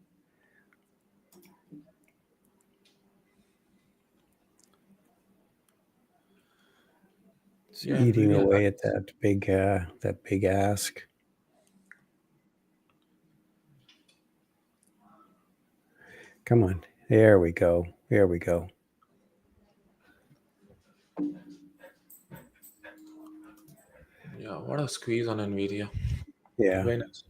It's eating NVIDIA, away at that big ask. Come on. There we go. There we go. what a squeeze on Nvidia. Yeah. Very nice.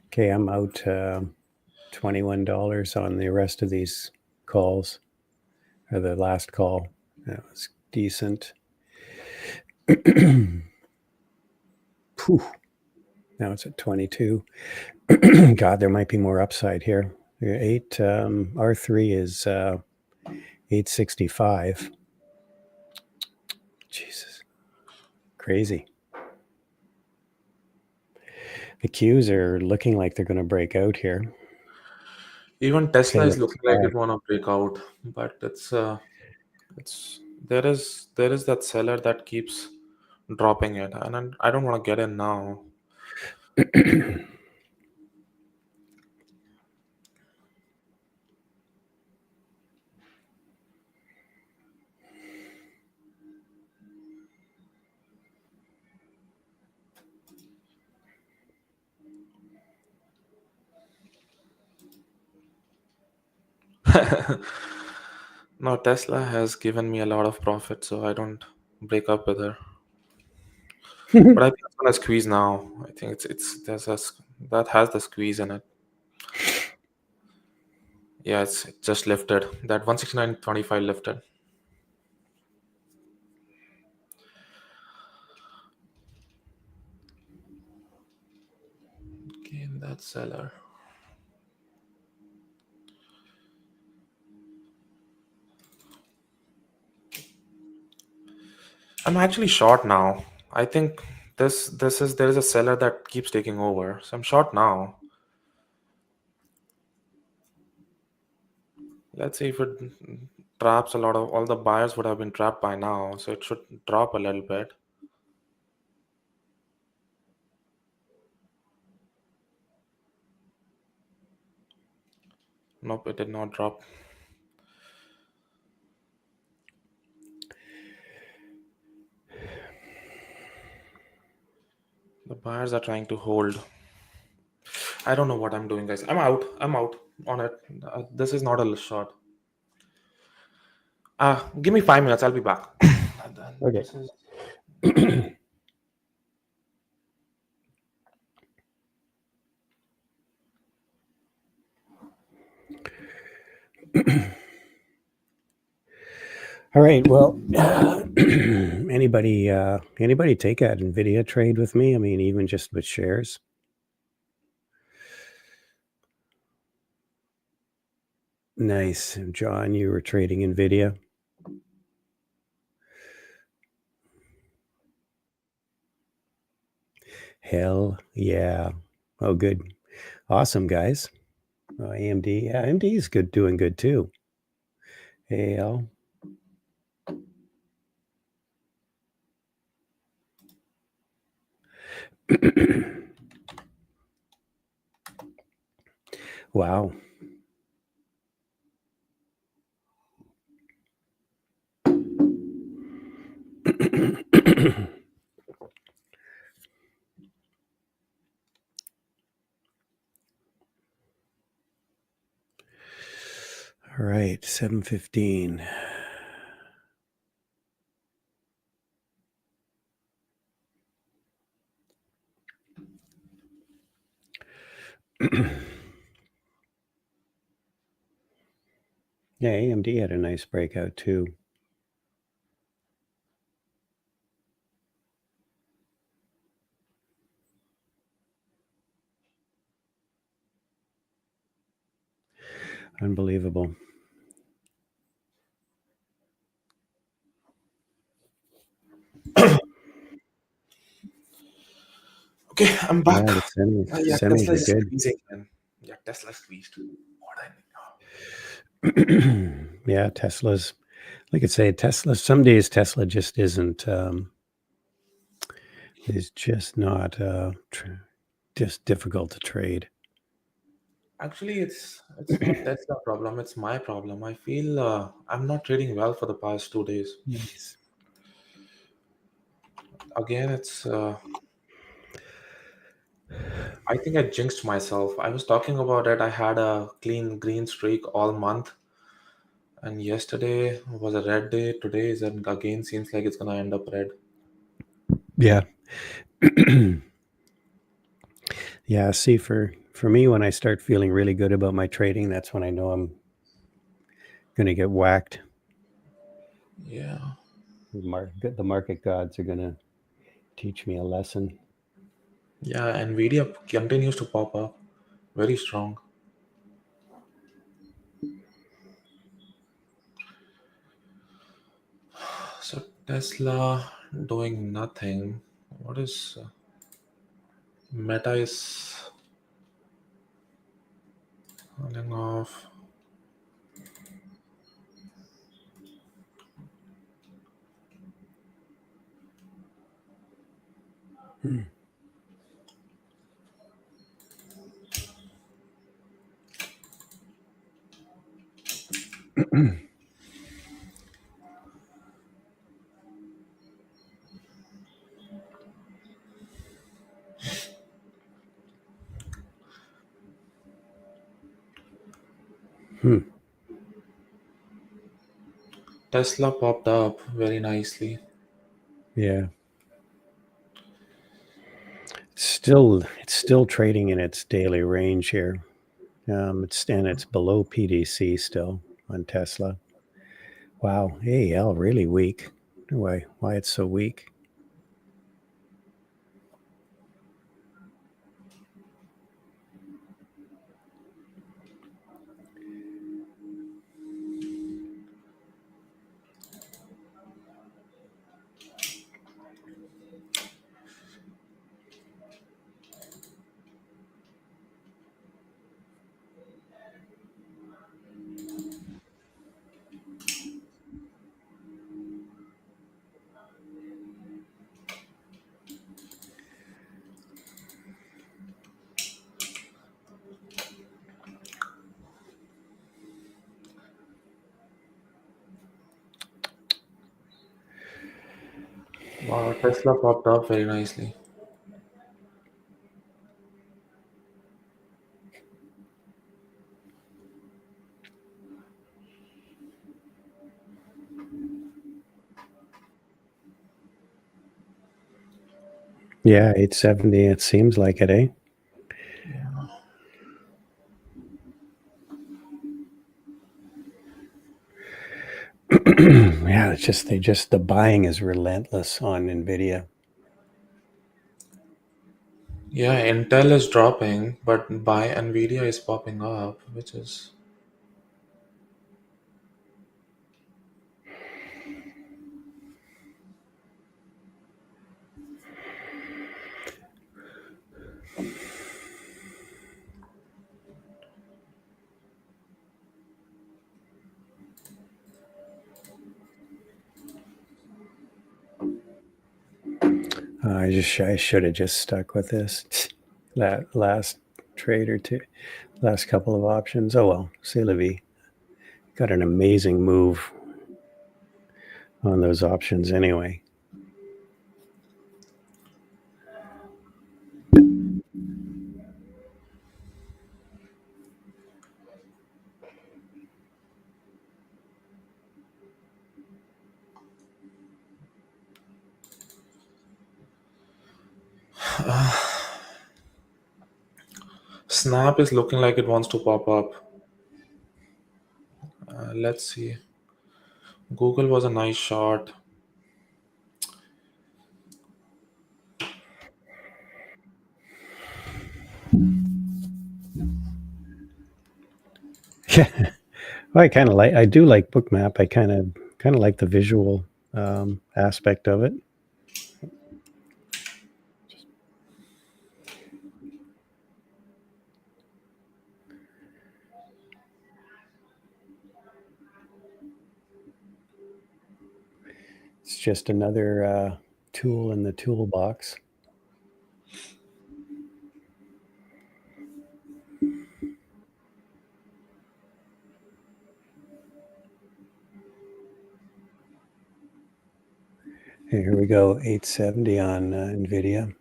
Okay, I'm out $21 on the rest of these calls, or the last call. That was decent. Phew. Now it's at 22. God, there might be more upside here. R3 is 865. Jesus, crazy. The Qs are looking like they're going to break out here. Even Tesla Okay, is looking like it want to break out, but it's there is that seller that keeps dropping it, and I don't want to get in now. No, Tesla has given me a lot of profit, so I don't break up with her. But I think it's gonna squeeze now. I think that has the squeeze in it. Yeah, it just lifted. That 169.25 lifted. Okay, and that seller. I'm actually short now. I think there is a seller that keeps taking over. So I'm short now. Let's see if it traps a lot of all the buyers would have been trapped by now. So it should drop a little bit. Nope, it did not drop. The buyers are trying to hold. I don't know what I'm doing, guys. I'm out. I'm out on it. This is not a short. Give me 5 minutes. I'll be back. Okay. This is- All right. Well, anybody take that Nvidia trade with me? I mean, even just with shares. Nice, John. You were trading Nvidia. Hell yeah! Oh, good, awesome, guys. AMD, yeah, AMD is good, doing good too. AL. Wow. All right, 7:15. Yeah, AMD had a nice breakout too. Unbelievable. Okay, I'm back. Yeah, the Yeah, semis Tesla are is good. squeezing, man. Yeah, Tesla squeezed. What I Yeah, Tesla's, like I say, Tesla, some days Tesla just isn't, is just not, just difficult to trade. Actually, it's not Tesla problem. It's my problem. I feel I'm not trading well for the past 2 days. Nice. Again, I think I jinxed myself. I was talking about it. I had a clean green streak all month, And yesterday was a red day. Today is again seems like it's gonna end up red. Yeah. Yeah, see, for me, when I start feeling really good about my trading, that's when I know I'm going to get whacked. Yeah. The market gods are going to teach me a lesson. Yeah, Nvidia continues to pop up very strong. So Tesla doing nothing. What is Meta is holding off. Hmm. Tesla popped up very nicely. Yeah. It's still trading in its daily range here. It's below PDC still on Tesla. Wow, AL really weak. Why it's so weak? Wow, Tesla popped up very nicely. Yeah, 870. It seems like it, eh? Yeah. Yeah, it's just the buying is relentless on Nvidia. Yeah, Intel is dropping, but buy Nvidia is popping up, which is I should have just stuck with this that last trade or two, last couple of options. Oh well, c'est la vie. Got an amazing move on those options anyway. Snap is looking like it wants to pop up. Let's see. Google was a nice shot. Yeah, well, I do like Bookmap. I kind of like the visual aspect of it. It's just another tool in the toolbox. Here we go, 870 on NVIDIA.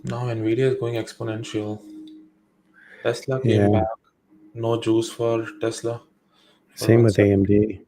Now Nvidia is going exponential. Tesla Yeah. came back. No juice for Tesla for Same 1 with second. AMD.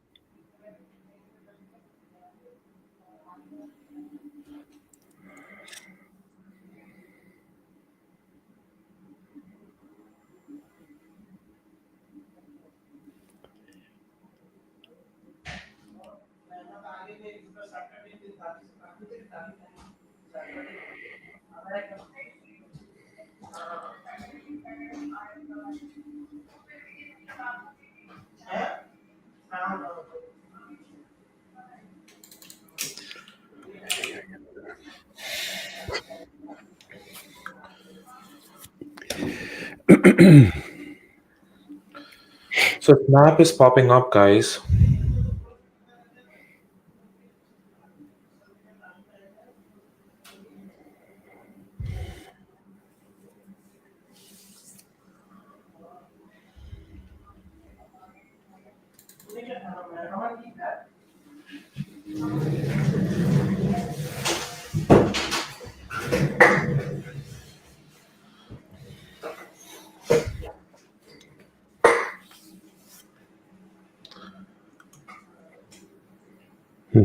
So Snap is popping up, guys. Hmm.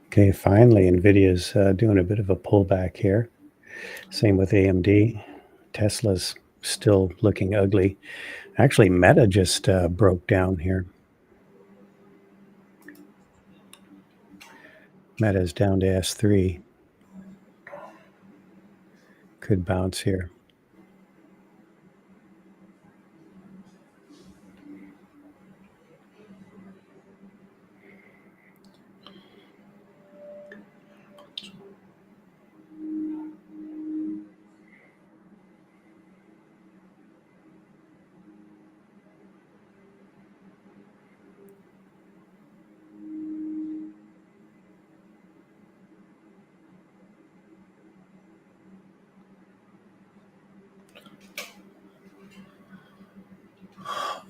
Okay, finally, NVIDIA's doing a bit of a pullback here. Same with AMD. Tesla's still looking ugly. Actually, Meta just broke down here. Meta's down to S3. Could bounce here.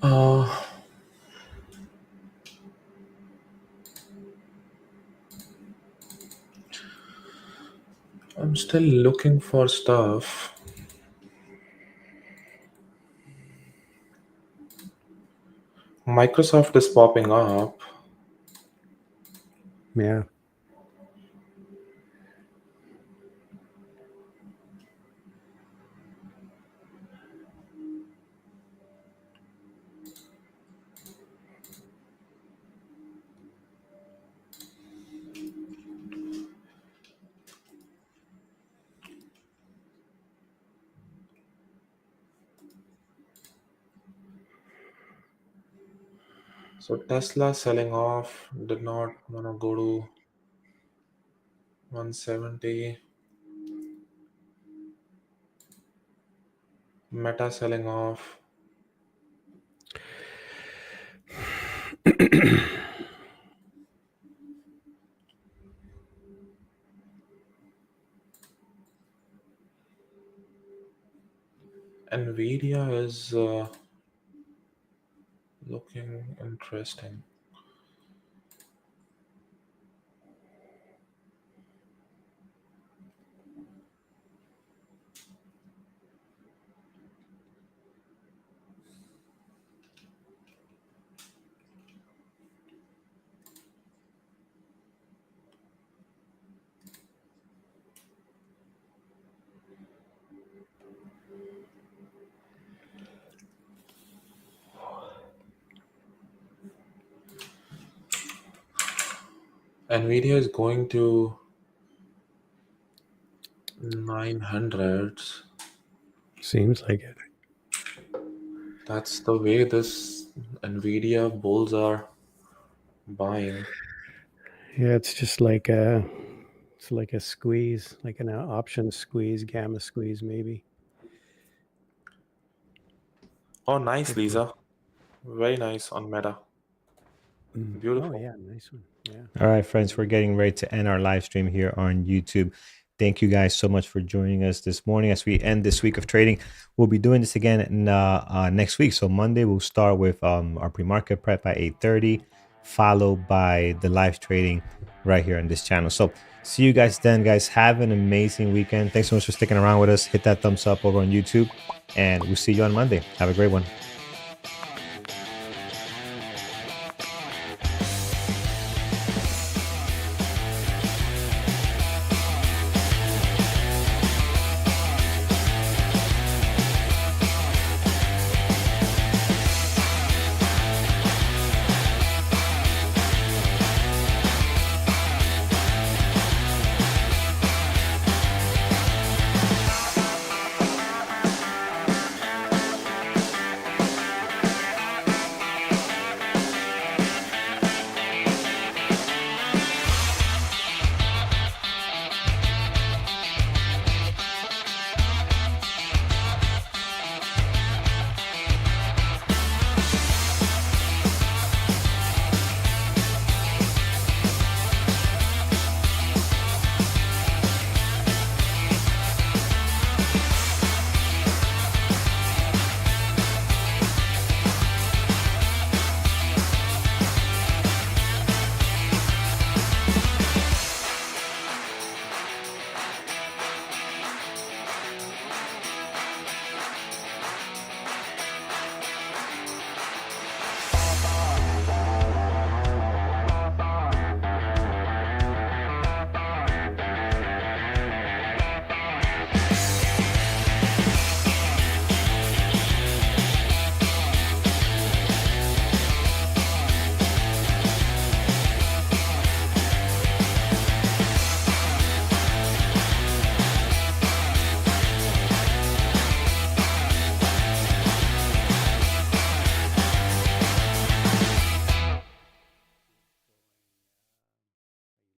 Uh, I'm still looking for stuff. Microsoft is popping up. Yeah. So Tesla selling off. Did not want to go to 170. Meta selling off. Nvidia is looking interesting. Nvidia is going to 900s. Seems like it. That's the way this Nvidia bulls are buying. Yeah, it's just like it's like a squeeze, like an option squeeze, gamma squeeze, maybe. Oh, nice, Lisa. Very nice on Meta. Beautiful. Oh yeah, nice one. Yeah. All right, friends, we're getting ready to end our live stream here on YouTube. Thank you guys so much for joining us this morning as we end this week of trading. We'll be doing this again next week. So Monday, we'll start with our pre-market prep at 8:30, followed by the live trading right here on this channel. So see you guys then, guys. Have an amazing weekend. Thanks so much for sticking around with us. Hit that thumbs up over on YouTube, and we'll see you on Monday. Have a great one.